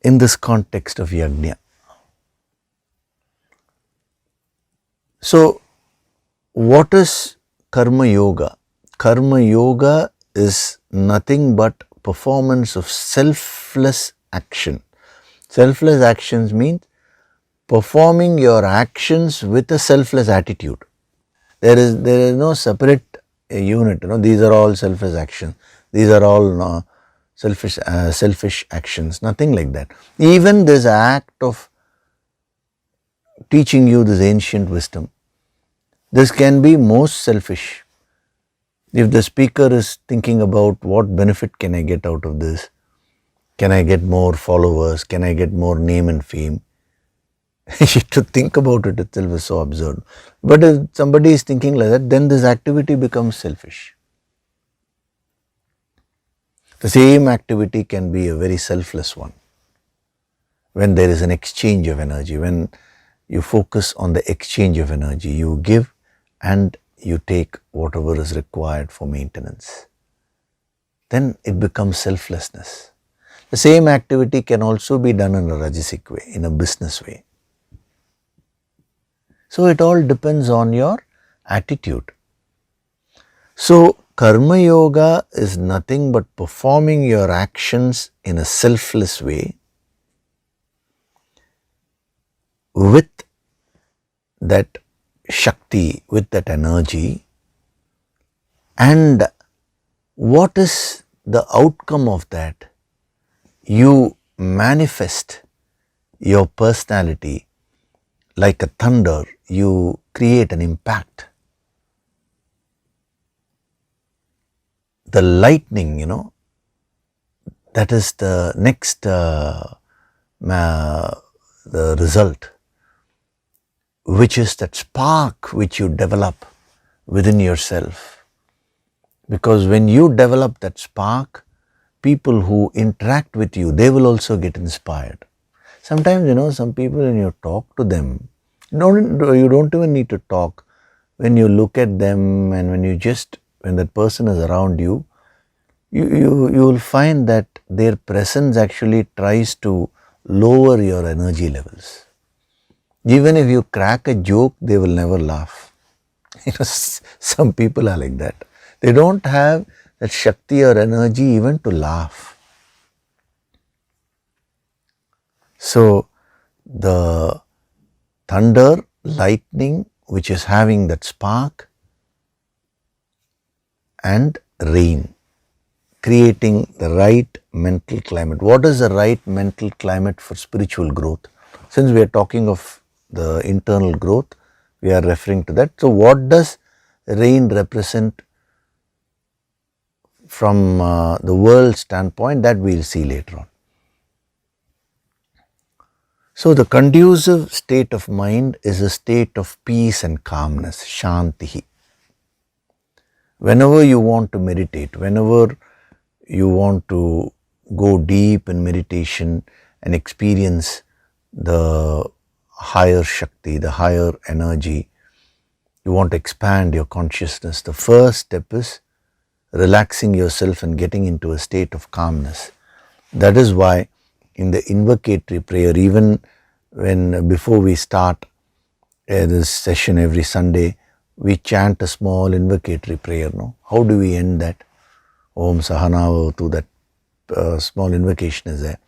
in this context of yagya. So, what is karma yoga? Karma yoga is nothing but performance of selfless action. Selfless actions means performing your actions with a selfless attitude. There is no separate unit. These are all selfless actions. These are all selfish actions. Nothing like that. Even this act of teaching you this ancient wisdom, this can be most selfish. If the speaker is thinking about what benefit can I get out of this, can I get more followers, can I get more name and fame, to think about it itself is so absurd. But if somebody is thinking like that, then this activity becomes selfish. The same activity can be a very selfless one when there is an exchange of energy, when you focus on the exchange of energy, you give and you take whatever is required for maintenance. Then it becomes selflessness. The same activity can also be done in a rajasic way, in a business way. So it all depends on your attitude. So karma yoga is nothing but performing your actions in a selfless way with that shakti, with that energy. And what is the outcome of that? You manifest your personality like a thunder, you create an impact. The lightning, that is the next the result, which is that spark which you develop within yourself. Because when you develop that spark, people who interact with you, they will also get inspired. Sometimes, some people, when you talk to them, you don't even need to talk. When you look at them and when that person is around you, you will find that their presence actually tries to lower your energy levels. Even if you crack a joke, they will never laugh. Some people are like that. They don't have that shakti or energy even to laugh. So, the thunder, lightning, which is having that spark, and rain, creating the right mental climate. What is the right mental climate for spiritual growth? Since we are talking of the internal growth, we are referring to that. So, what does rain represent from the world standpoint? That we will see later on. So, the conducive state of mind is a state of peace and calmness, shanti. Whenever you want to meditate, whenever you want to go deep in meditation and experience the higher shakti, the higher energy, you want to expand your consciousness, the first step is relaxing yourself and getting into a state of calmness. That is why in the invocatory prayer, even before we start this session every Sunday, we chant a small invocatory prayer. No? How do we end that? Om Sahanavatu, that small invocation is there.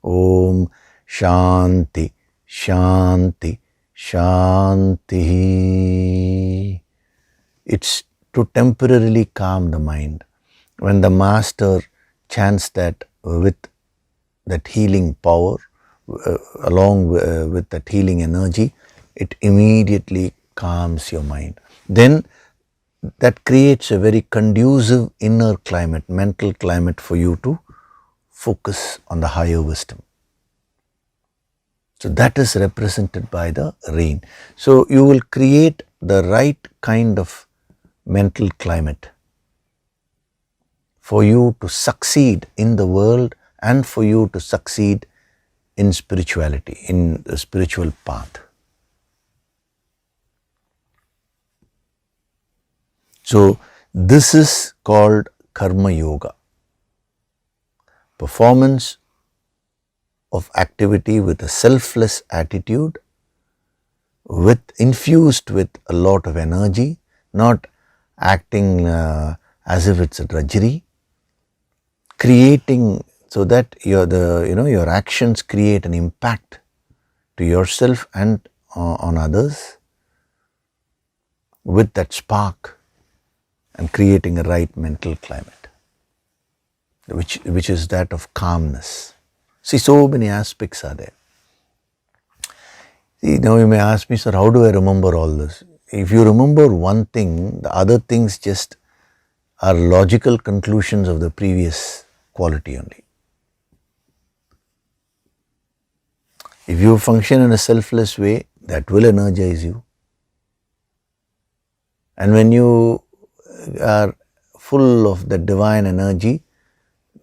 Om Shanti, Shanti, Shanti. It's to temporarily calm the mind. When the master chants that with that healing power, along with that healing energy, it immediately calms your mind. Then that creates a very conducive inner climate, mental climate for you to focus on the higher wisdom. So that is represented by the rain. So you will create the right kind of mental climate for you to succeed in the world and for you to succeed in spirituality, in the spiritual path. So this is called karma yoga. Performance of activity with a selfless attitude, infused with a lot of energy, not acting as if it's a drudgery, creating so that your actions create an impact to yourself and on others with that spark, and creating a right mental climate, which is that of calmness. See, so many aspects are there. See, now you may ask me, sir, how do I remember all this? If you remember one thing, the other things just are logical conclusions of the previous quality only. If you function in a selfless way, that will energize you. And when you are full of the divine energy,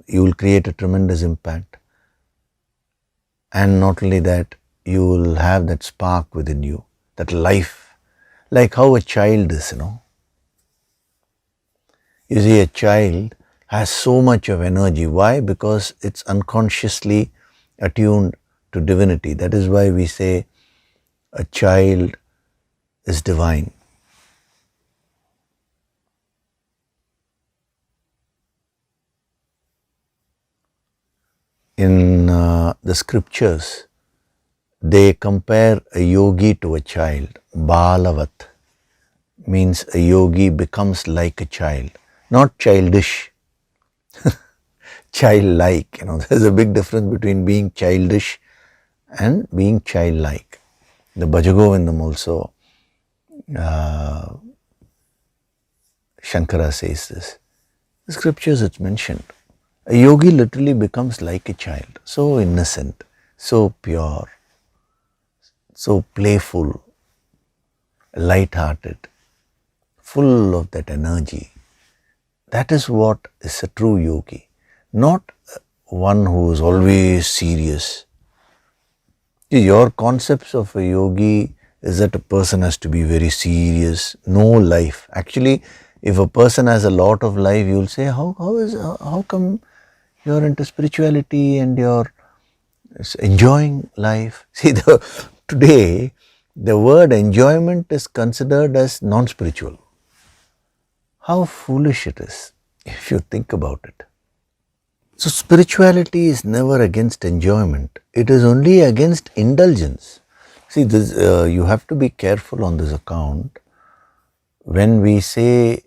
you will create a tremendous impact. And not only that, you will have that spark within you, that life, like how a child is, You see, a child has so much of energy. Why? Because it's unconsciously attuned to divinity. That is why we say a child is divine. In the scriptures, they compare a yogi to a child. Balavat means a yogi becomes like a child, not childish, childlike. There's a big difference between being childish and being childlike. The Bhajagovindam also, Shankara says this. The scriptures it's mentioned. A yogi literally becomes like a child, so innocent, so pure, so playful, light-hearted, full of that energy. That is what is a true yogi, not one who is always serious. Your concepts of a yogi is that a person has to be very serious, no life. Actually, if a person has a lot of life, you will say, how come you're into spirituality and you're enjoying life? See, today the word enjoyment is considered as non-spiritual. How foolish it is if you think about it. So spirituality is never against enjoyment. It is only against indulgence. See, this, you have to be careful on this account. When we say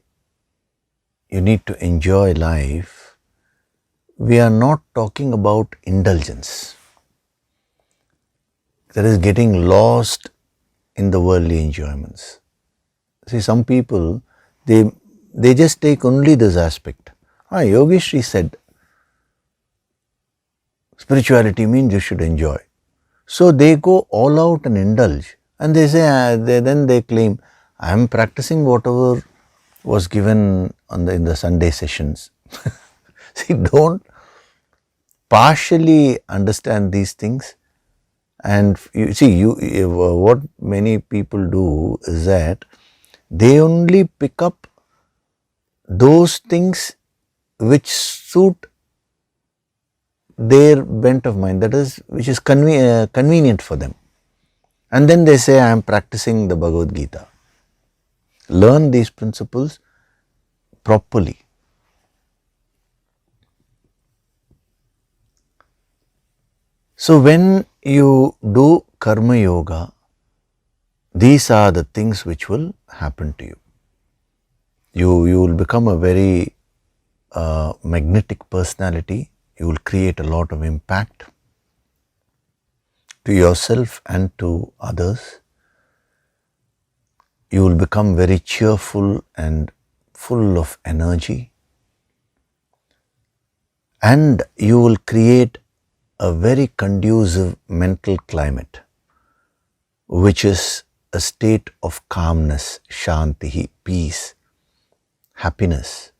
you need to enjoy life, we are not talking about indulgence. That is getting lost in the worldly enjoyments. See, some people, they just take only this aspect. Yogishri said, spirituality means you should enjoy. So they go all out and indulge, and they say, then they claim, I am practicing whatever was given in the Sunday sessions. See, don't partially understand these things. And you see, what many people do is that they only pick up those things which suit their bent of mind, that is, which is convenient for them. And then they say, I am practicing the Bhagavad Gita. Learn these principles properly. So when you do karma yoga, these are the things which will happen to you. You will become a very magnetic personality. You will create a lot of impact to yourself and to others. You will become very cheerful and full of energy, and you will create a very conducive mental climate, which is a state of calmness, shanti, peace, happiness.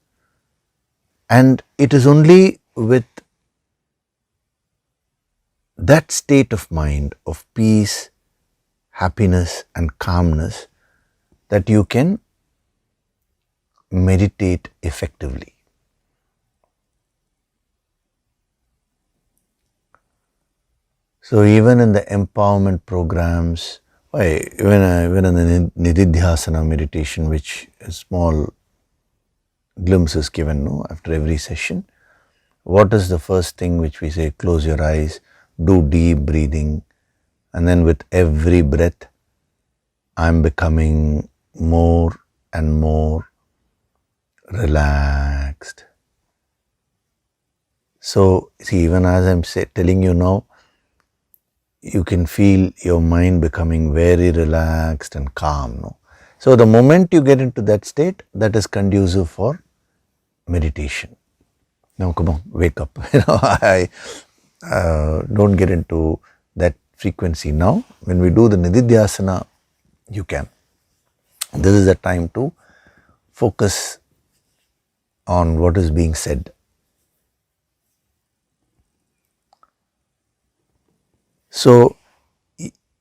And it is only with that state of mind of peace, happiness and calmness that you can meditate effectively. So even in the empowerment programs, even in the nididhyasana meditation, which a small glimpse is given after every session, what is the first thing which we say? Close your eyes, do deep breathing, and then with every breath, I am becoming more and more relaxed. So see, even as I am telling you now, you can feel your mind becoming very relaxed and calm. So the moment you get into that state, that is conducive for meditation. Now come on, wake up. I don't get into that frequency now. When we do the nididhyasana, you can. This is the time to focus on what is being said. So,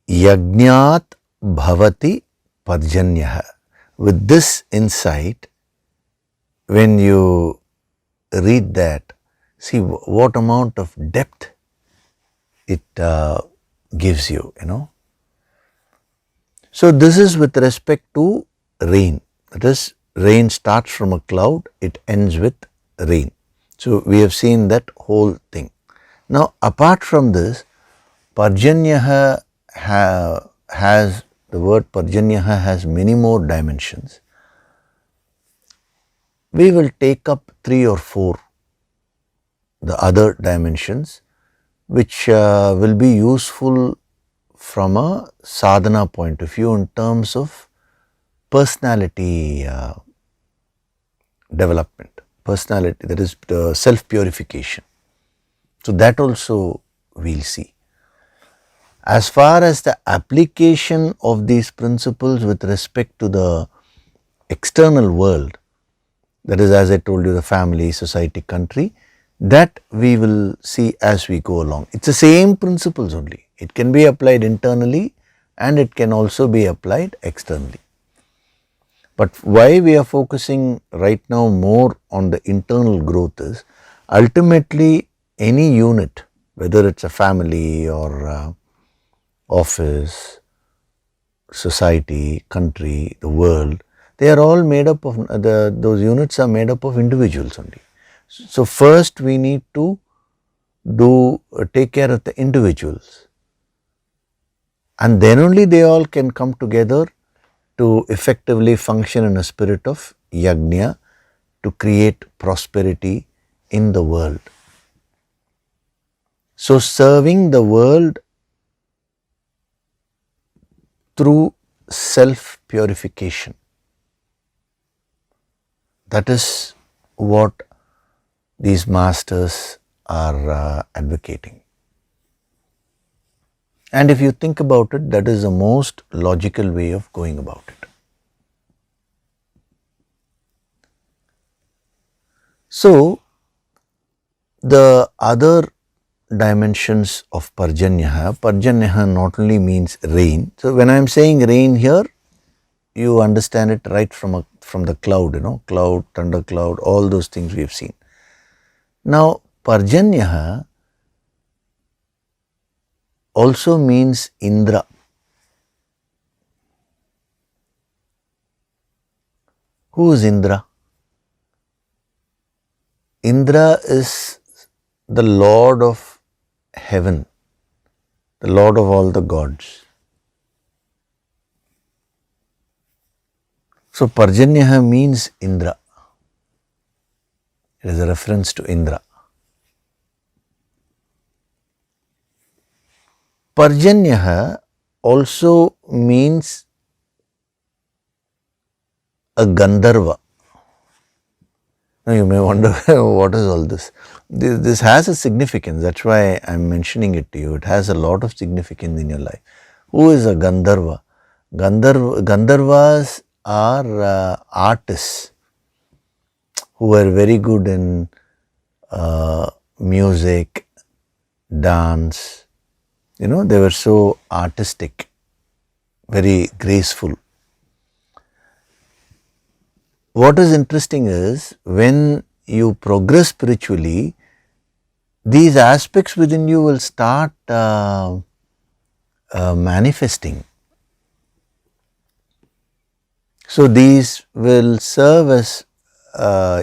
yajnat bhavati parjanyaha. With this insight, when you read that, see what amount of depth it gives you, So this is with respect to rain. That is, rain starts from a cloud, it ends with rain. So we have seen that whole thing. Now apart from this, Parjanyaha has, the word Parjanyaha has many more dimensions. We will take up 3 or 4, the other dimensions, which will be useful from a sadhana point of view in terms of personality development, personality, that is self-purification. So that also we'll see. As far as the application of these principles with respect to the external world, that is, as I told you, the family, society, country, that we will see as we go along. It's the same principles only. It can be applied internally and it can also be applied externally. But why we are focusing right now more on the internal growth is, ultimately any unit, whether it's a family or office, society, country, the world, they are all made up of, those units are made up of individuals only. So first we need to take care of the individuals, and then only they all can come together to effectively function in a spirit of yagya to create prosperity in the world. So serving the world through self-purification, that is what these masters are advocating. And if you think about it, that is the most logical way of going about it. So, the other dimensions of Parjanyaha not only means rain. So when I am saying rain here, you understand it right from the cloud, cloud, thunder cloud, all those things we have seen. Now Parjanyaha also means Indra. Who is Indra? Indra is the Lord of heaven, the Lord of all the gods. So Parjanyaha means Indra. It is a reference to Indra. Parjanyaha also means a Gandharva. Now you may wonder what is all this. This has a significance. That's why I'm mentioning it to you. It has a lot of significance in your life. Who is a Gandharva? Gandharvas are artists who were very good in music, dance. You know, they were so artistic, very graceful. What is interesting is when you progress spiritually, these aspects within you will start manifesting. So these will serve as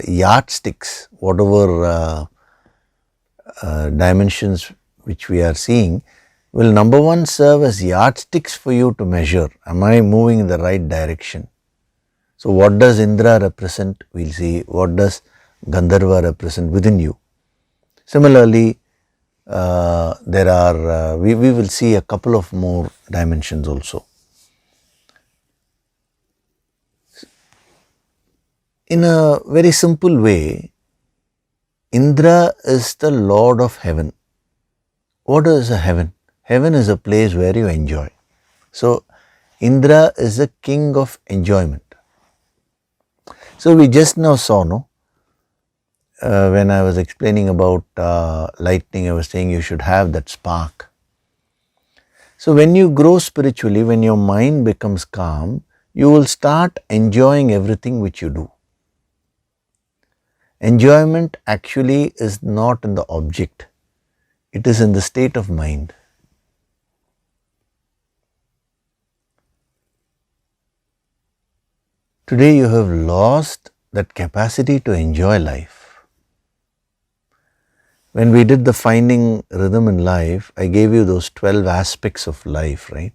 yardsticks, whatever dimensions which we are seeing will number one serve as yardsticks for you to measure. Am I moving in the right direction? So what does Indra represent? We'll see. What does Gandharva represent within you? Similarly, there are, we will see a couple of more dimensions also. In a very simple way, Indra is the Lord of heaven. What is a heaven? Heaven is a place where you enjoy. So, Indra is the king of enjoyment. So, we just now saw, no? When I was explaining about lightning, I was saying you should have that spark. So, when you grow spiritually, when your mind becomes calm, you will start enjoying everything which you do. Enjoyment actually is not in the object, it is in the state of mind. Today you have lost that capacity to enjoy life. When we did the finding rhythm in life, I gave you those 12 aspects of life, right?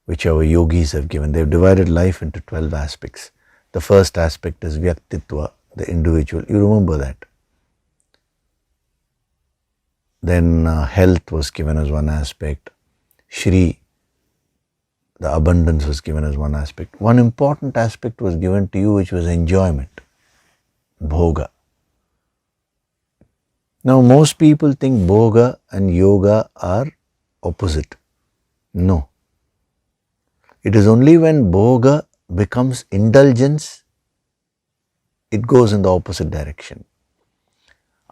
Which our yogis have given. They've divided life into 12 aspects. The first aspect is Vyaktitva, the individual. You remember that. Then health was given as one aspect. Shri, the abundance, was given as one aspect. One important aspect was given to you, which was enjoyment, bhoga. Now most people think bhoga and yoga are opposite. No. It is only when bhoga becomes indulgence, it goes in the opposite direction.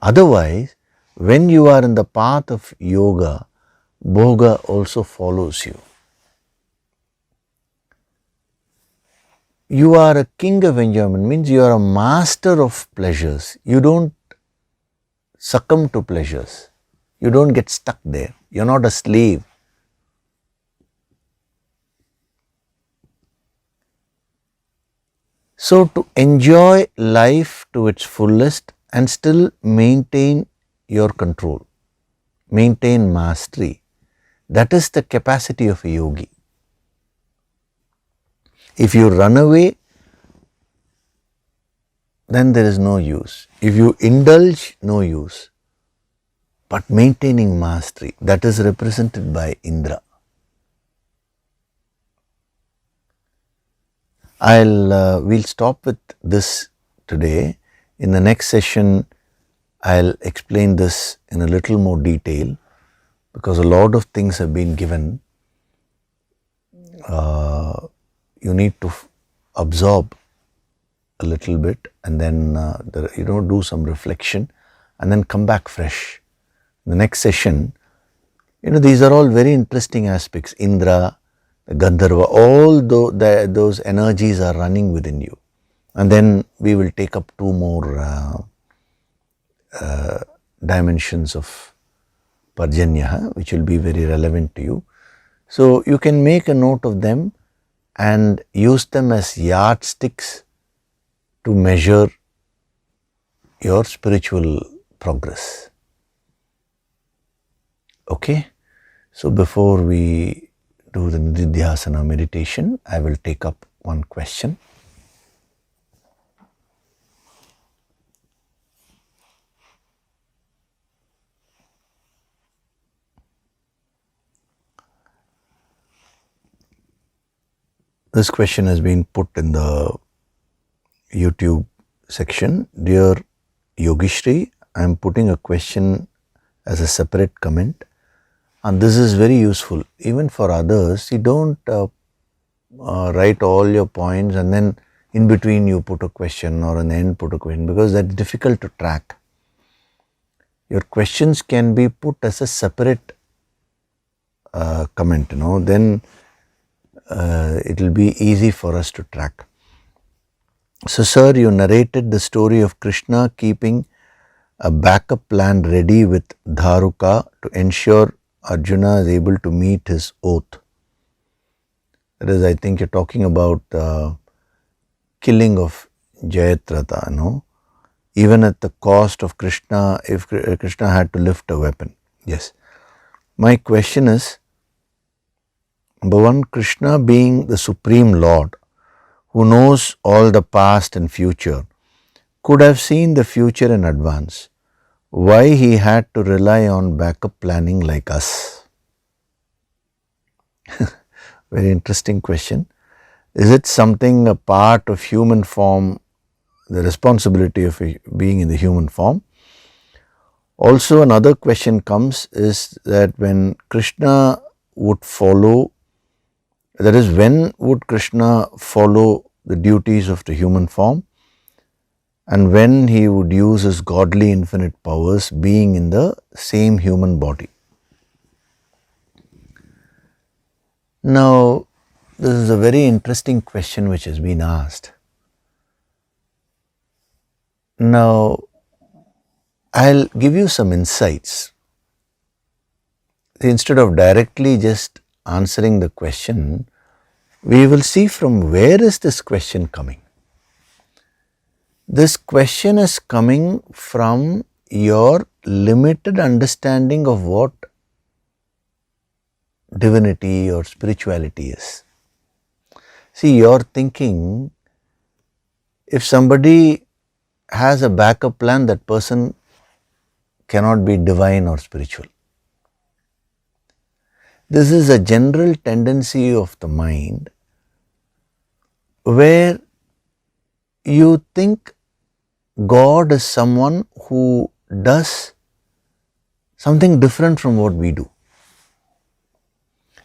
Otherwise, when you are in the path of yoga, bhoga also follows you. You are a king of enjoyment, means you are a master of pleasures. You don't succumb to pleasures. You don't get stuck there. You are not a slave. So to enjoy life to its fullest and still maintain your control, maintain mastery, that is the capacity of a yogi. If you run away, then there is no use. If you indulge, no use. But maintaining mastery, that is represented by Indra. We'll stop with this today. In the next session, I'll explain this in a little more detail because a lot of things have been given. You need to absorb a little bit and then do some reflection and then come back fresh. In the next session, these are all very interesting aspects. Indra, Gandharva, all those energies are running within you. And then we will take up two more dimensions of Parjanya, which will be very relevant to you. So you can make a note of them and use them as yardsticks to measure your spiritual progress. Okay, so before we do the Nididhyasana meditation, I will take up one question. This question has been put in the YouTube section. Dear Yogishri, I am putting a question as a separate comment, and this is very useful even for others. You don't write all your points and then in between you put a question or in the end put a question, because that's difficult to track. Your questions can be put as a separate comment, then it will be easy for us to track. So, sir, you narrated the story of Krishna keeping a backup plan ready with Dharuka to ensure Arjuna is able to meet his oath. That is, I think you're talking about killing of Jayadratha, even at the cost of Krishna, if Krishna had to lift a weapon. Yes. My question is, number one, Krishna being the Supreme Lord, who knows all the past and future, could have seen the future in advance. Why he had to rely on backup planning like us? Very interesting question. Is it something a part of human form, the responsibility of being in the human form? Also, another question comes is that when Krishna would follow, that is, when would Krishna follow the duties of the human form, and when he would use his godly infinite powers being in the same human body? Now, this is a very interesting question which has been asked. Now, I'll give you some insights. Instead of directly just answering the question, we will see from where is this question coming. This question is coming from your limited understanding of what divinity or spirituality is. See, you're thinking if somebody has a backup plan, that person cannot be divine or spiritual. This is a general tendency of the mind where you think God is someone who does something different from what we do.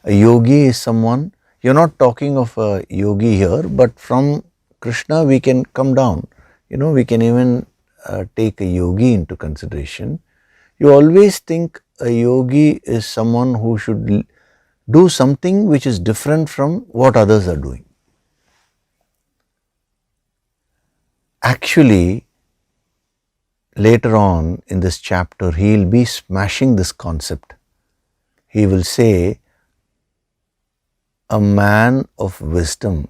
A yogi is someone, you're not talking of a yogi here, but from Krishna we can come down. We can even take a yogi into consideration. You always think a yogi is someone who should do something which is different from what others are doing. Actually, later on in this chapter, he will be smashing this concept. He will say, a man of wisdom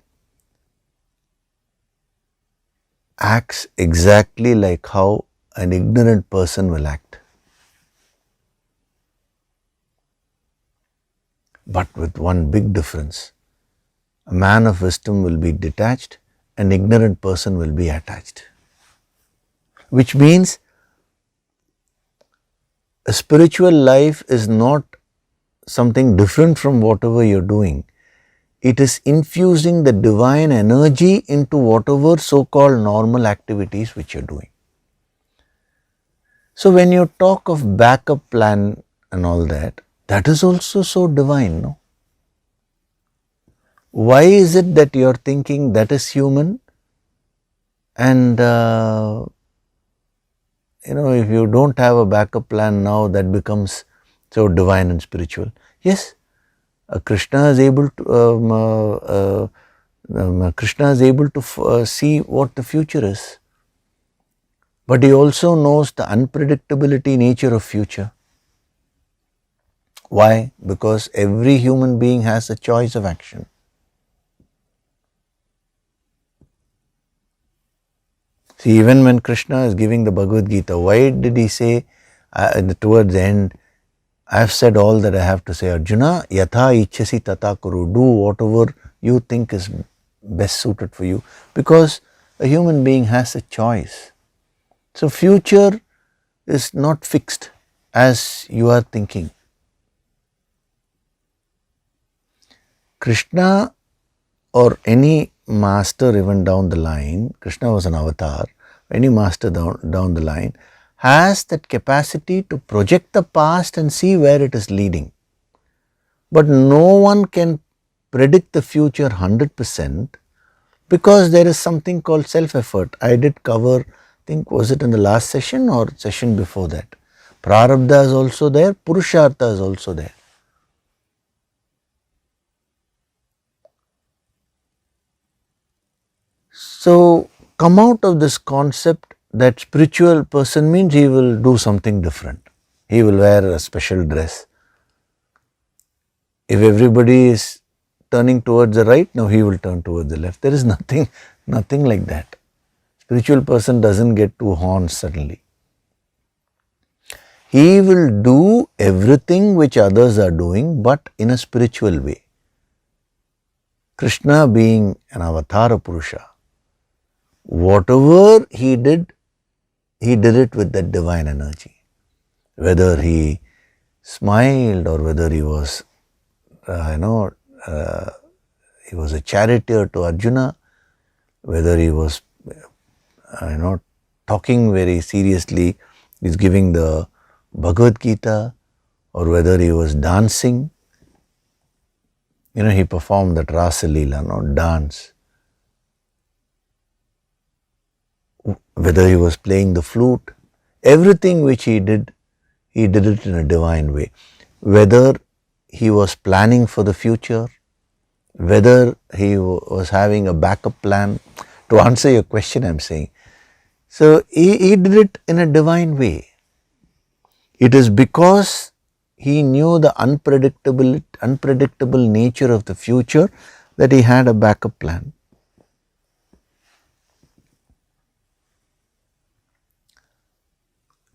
acts exactly like how an ignorant person will act, but with one big difference. A man of wisdom will be detached, an ignorant person will be attached. Which means a spiritual life is not something different from whatever you're doing. It is infusing the divine energy into whatever so-called normal activities which you're doing. So when you talk of backup plan and all that, that is also so divine, no? Why is it that you're thinking that is human? And if you don't have a backup plan now, that becomes so divine and spiritual. Yes, Krishna is able to see what the future is, but he also knows the unpredictability nature of future. Why? Because every human being has a choice of action. See, even when Krishna is giving the Bhagavad Gita, why did he say towards the end, I have said all that I have to say, Arjuna, yatha ichchasi tata kuru, do whatever you think is best suited for you, because a human being has a choice. So future is not fixed as you are thinking. Krishna or any master even down the line, Krishna was an avatar. any master down the line, has that capacity to project the past and see where it is leading. But no one can predict the future 100% because there is something called self-effort. I did cover, I think, was it in the last session or session before that? Prarabdha is also there, Purushartha is also there. So, come out of this concept that spiritual person means he will do something different. He will wear a special dress. If everybody is turning towards the right, now he will turn towards the left. There is nothing like that. Spiritual person doesn't get two horns suddenly. He will do everything which others are doing, but in a spiritual way. Krishna being an avatara Purusha, whatever he did it with that divine energy. Whether he smiled or whether he was, he was a charioteer to Arjuna, whether he was, talking very seriously, he's giving the Bhagavad Gita, or whether he was dancing, he performed that Rasa Leela, dance. Whether he was playing the flute, everything which he did it in a divine way. Whether he was planning for the future, whether he was having a backup plan. To answer your question, I am saying, so he did it in a divine way. It is because he knew the unpredictable nature of the future that he had a backup plan.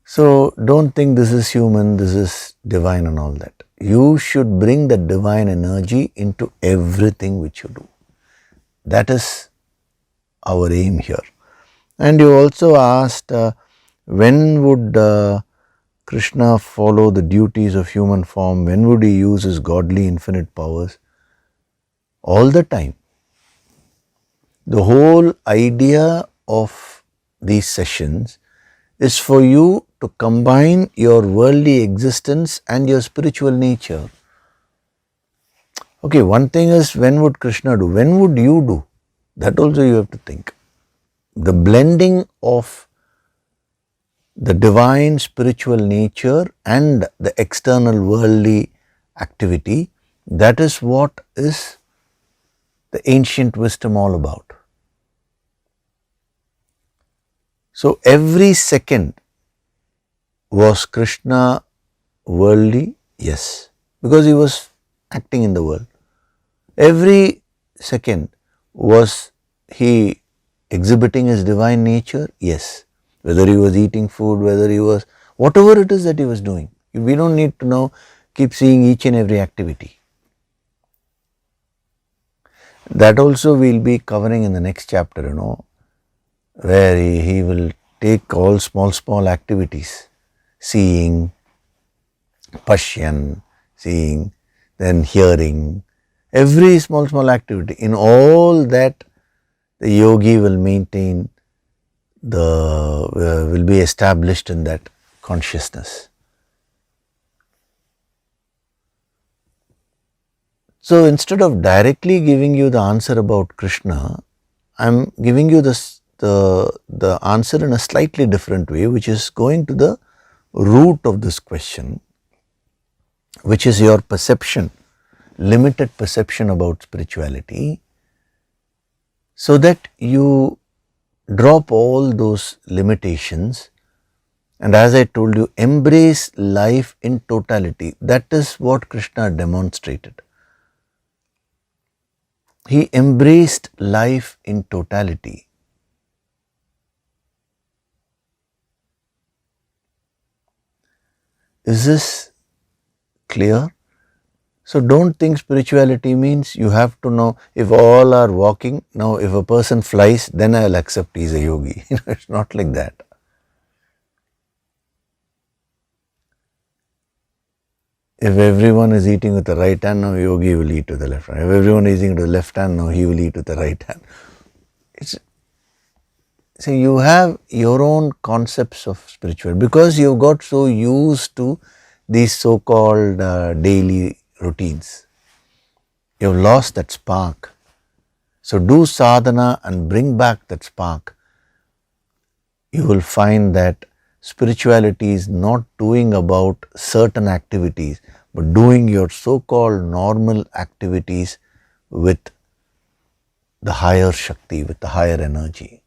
So don't think this is human, this is divine and all that. You should bring the divine energy into everything which you do. That is our aim here. And you also asked, when would Krishna follow the duties of human form? When would he use his godly infinite powers? All the time. The whole idea of these sessions is for you to combine your worldly existence and your spiritual nature. Okay, one thing is, when would Krishna do? When would you do? That also you have to think. The blending of the divine spiritual nature and the external worldly activity, that is what is the ancient wisdom all about. So every second, was Krishna worldly? Yes, because he was acting in the world. Every second, was he exhibiting his divine nature? Yes. Whether he was eating food, whether he was, whatever it is that he was doing. We don't need to now keep seeing each and every activity. That also we'll be covering in the next chapter, where he will take all small activities. Seeing, Pashyan, seeing, then hearing, every small activity. In all that, the yogi will maintain will be established in that consciousness. So instead of directly giving you the answer about Krishna, I am giving you the answer in a slightly different way, which is going to the root of this question, which is your perception, limited perception about spirituality, so that you drop all those limitations and, as I told you, embrace life in totality. That is what Krishna demonstrated. He embraced life in totality. Is this clear? So don't think spirituality means you have to know, if all are walking, now if a person flies, then I will accept he is a yogi. It's not like that. If everyone is eating with the right hand, now yogi will eat with the left hand. If everyone is eating with the left hand, now he will eat with the right hand. So you have your own concepts of spiritual because you've got so used to these so-called daily routines. You've lost that spark. So do sadhana and bring back that spark. You will find that spirituality is not doing about certain activities, but doing your so-called normal activities with the higher Shakti, with the higher energy.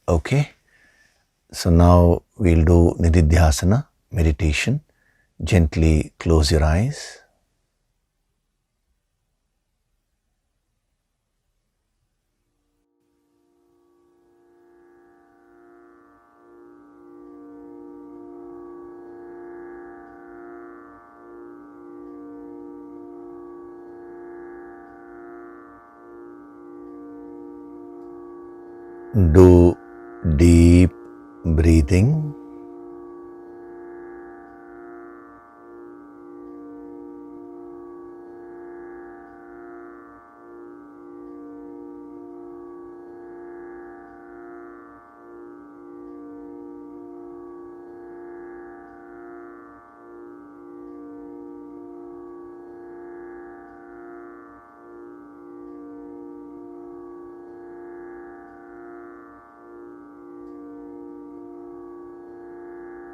Okay? So now we'll do Nididhyasana, meditation. Gently close your eyes. Do deep breathing.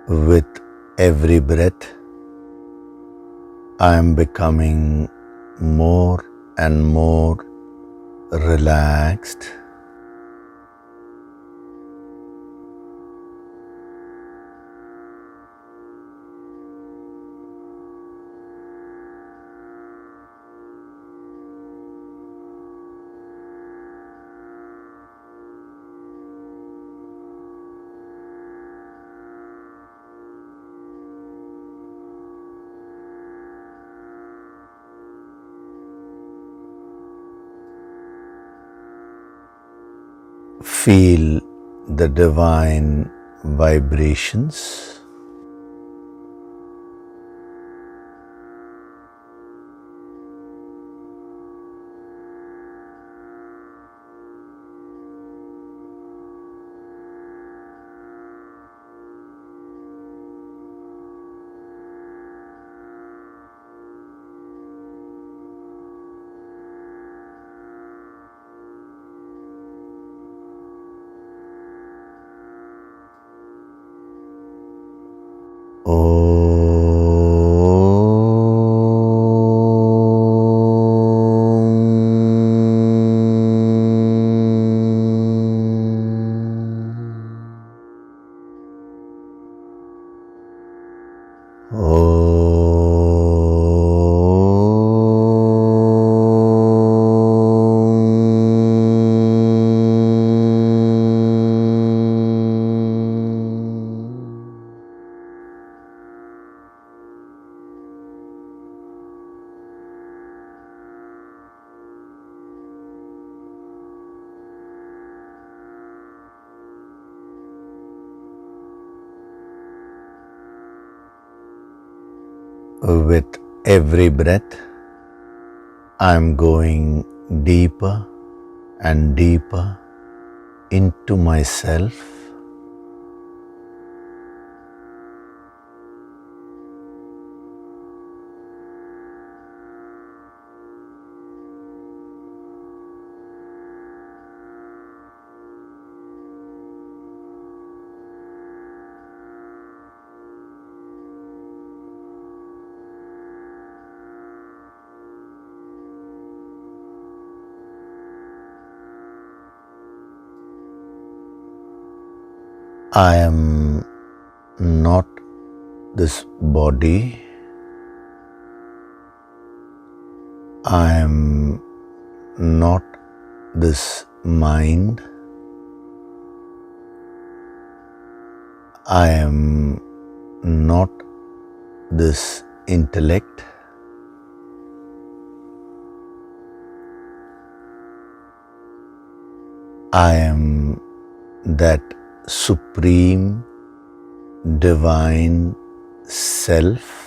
With every breath, I am becoming more and more relaxed. Feel the divine vibrations. With every breath, I am going deeper and deeper into myself. I am not this body. I am not this mind. I am not this intellect. I am that supreme divine self.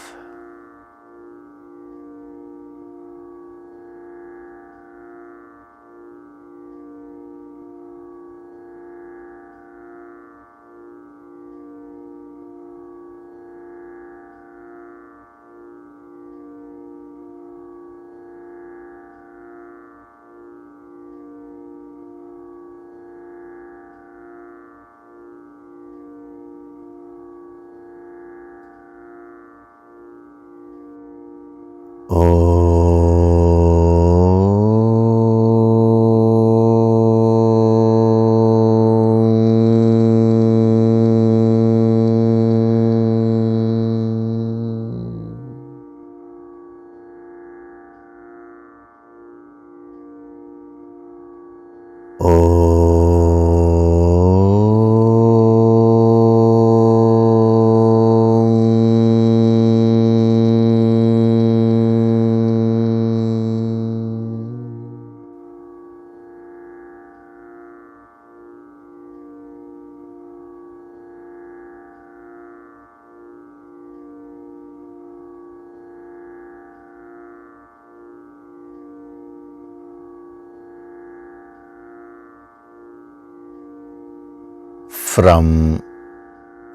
From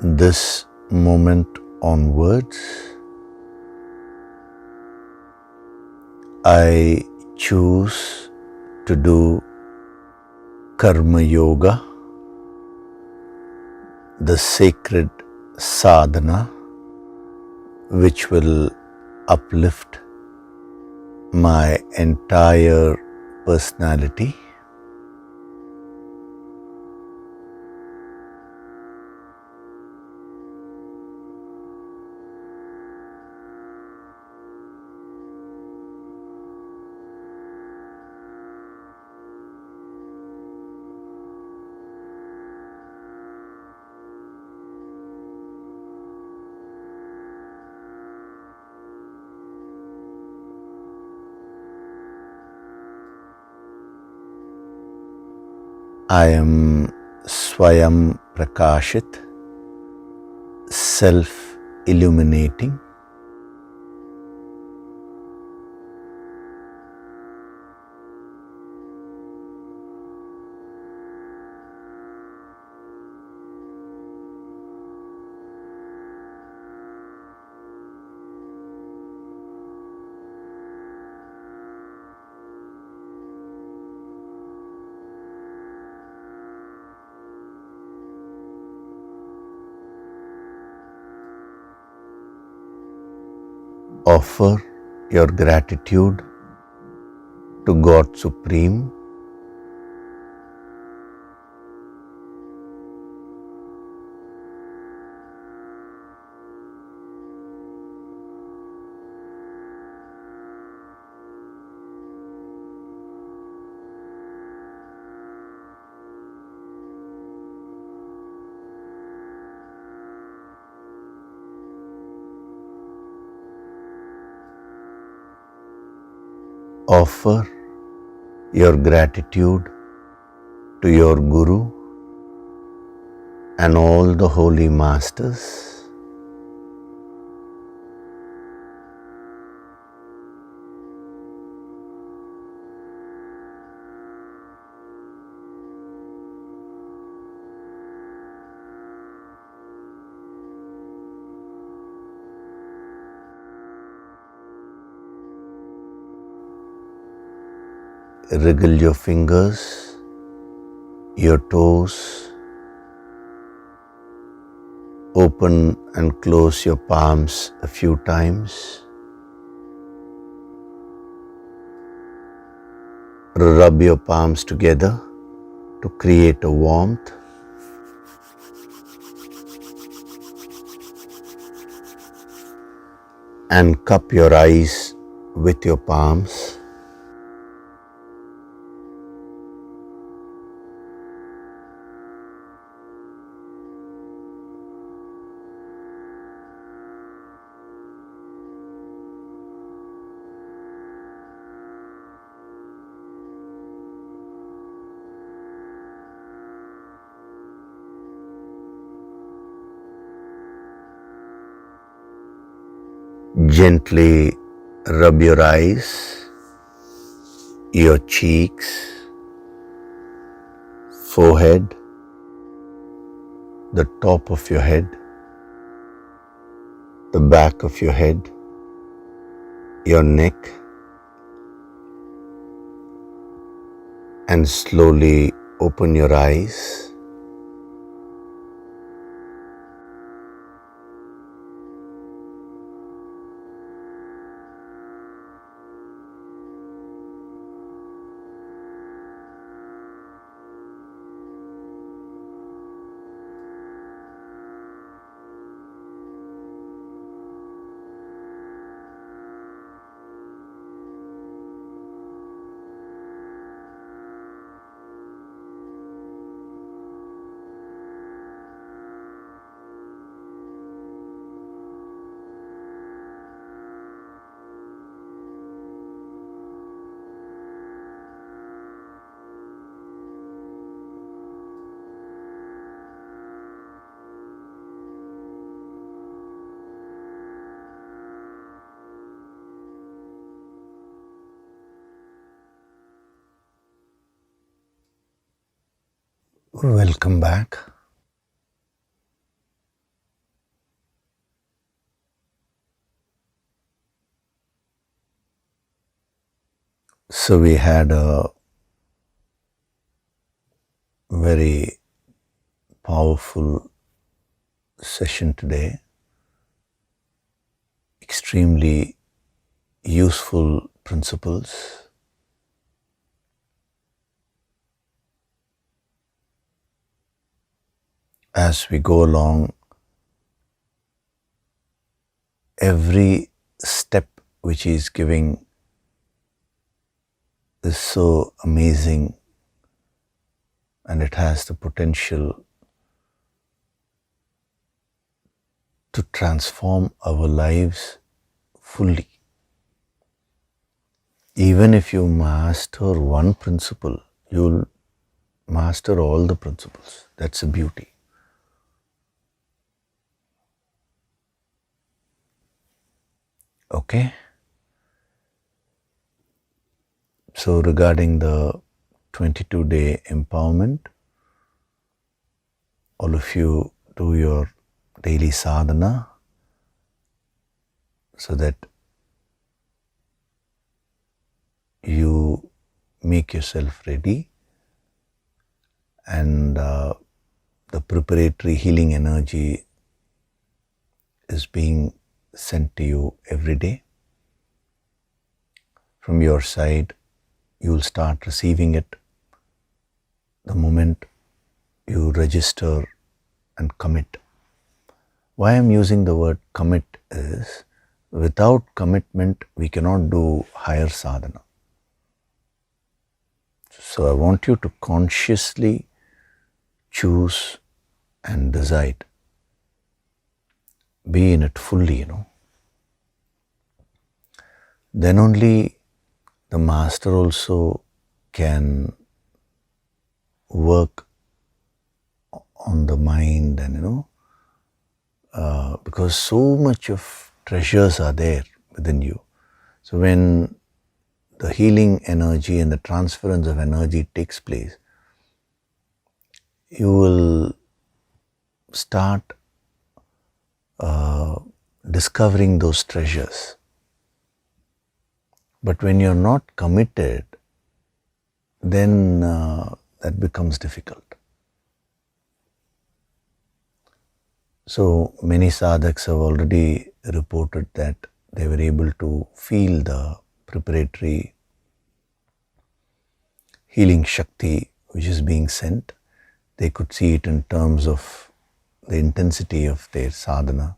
this moment onwards, I choose to do Karma Yoga, the sacred sadhana which will uplift my entire personality. I am Swayam Prakashit, self-illuminating. Offer your gratitude to God Supreme. Offer your gratitude to your Guru and all the holy masters. Wriggle your fingers, your toes, open and close your palms a few times. Rub your palms together to create a warmth. And cup your eyes with your palms. Gently rub your eyes, your cheeks, forehead, the top of your head, the back of your head, your neck, and slowly open your eyes. Welcome back. So we had a very powerful session today, extremely useful principles. As we go along, every step which he is giving is so amazing, and it has the potential to transform our lives fully. Even if you master one principle, you'll master all the principles. That's the beauty. Okay? So regarding the 22-day empowerment, all of you do your daily sadhana so that you make yourself ready, and the preparatory healing energy is being sent to you every day. From your side, you will start receiving it the moment you register and commit. Why I'm using the word commit is, without commitment, we cannot do higher sadhana. So I want you to consciously choose and decide. Be in it fully, Then only the master also can work on the mind, and because so much of treasures are there within you. So when the healing energy and the transference of energy takes place, you will start discovering those treasures. But when you're not committed, then that becomes difficult. So many sadhaks have already reported that they were able to feel the preparatory healing Shakti which is being sent. They could see it in terms of the intensity of their sadhana,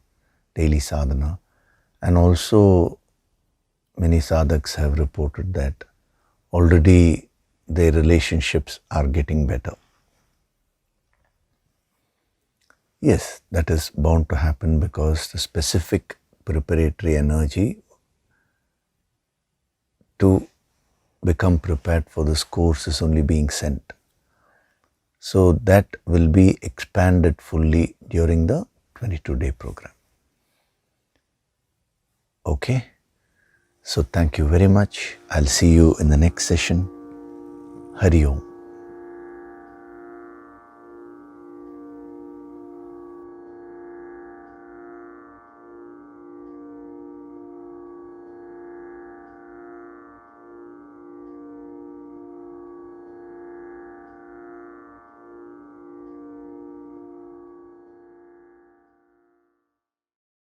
daily sadhana. And also many sadhaks have reported that already their relationships are getting better. Yes, that is bound to happen because the specific preparatory energy to become prepared for this course is only being sent. So that will be expanded fully during the 22-day program. Okay? So thank you very much. I'll see you in the next session. Hari Om.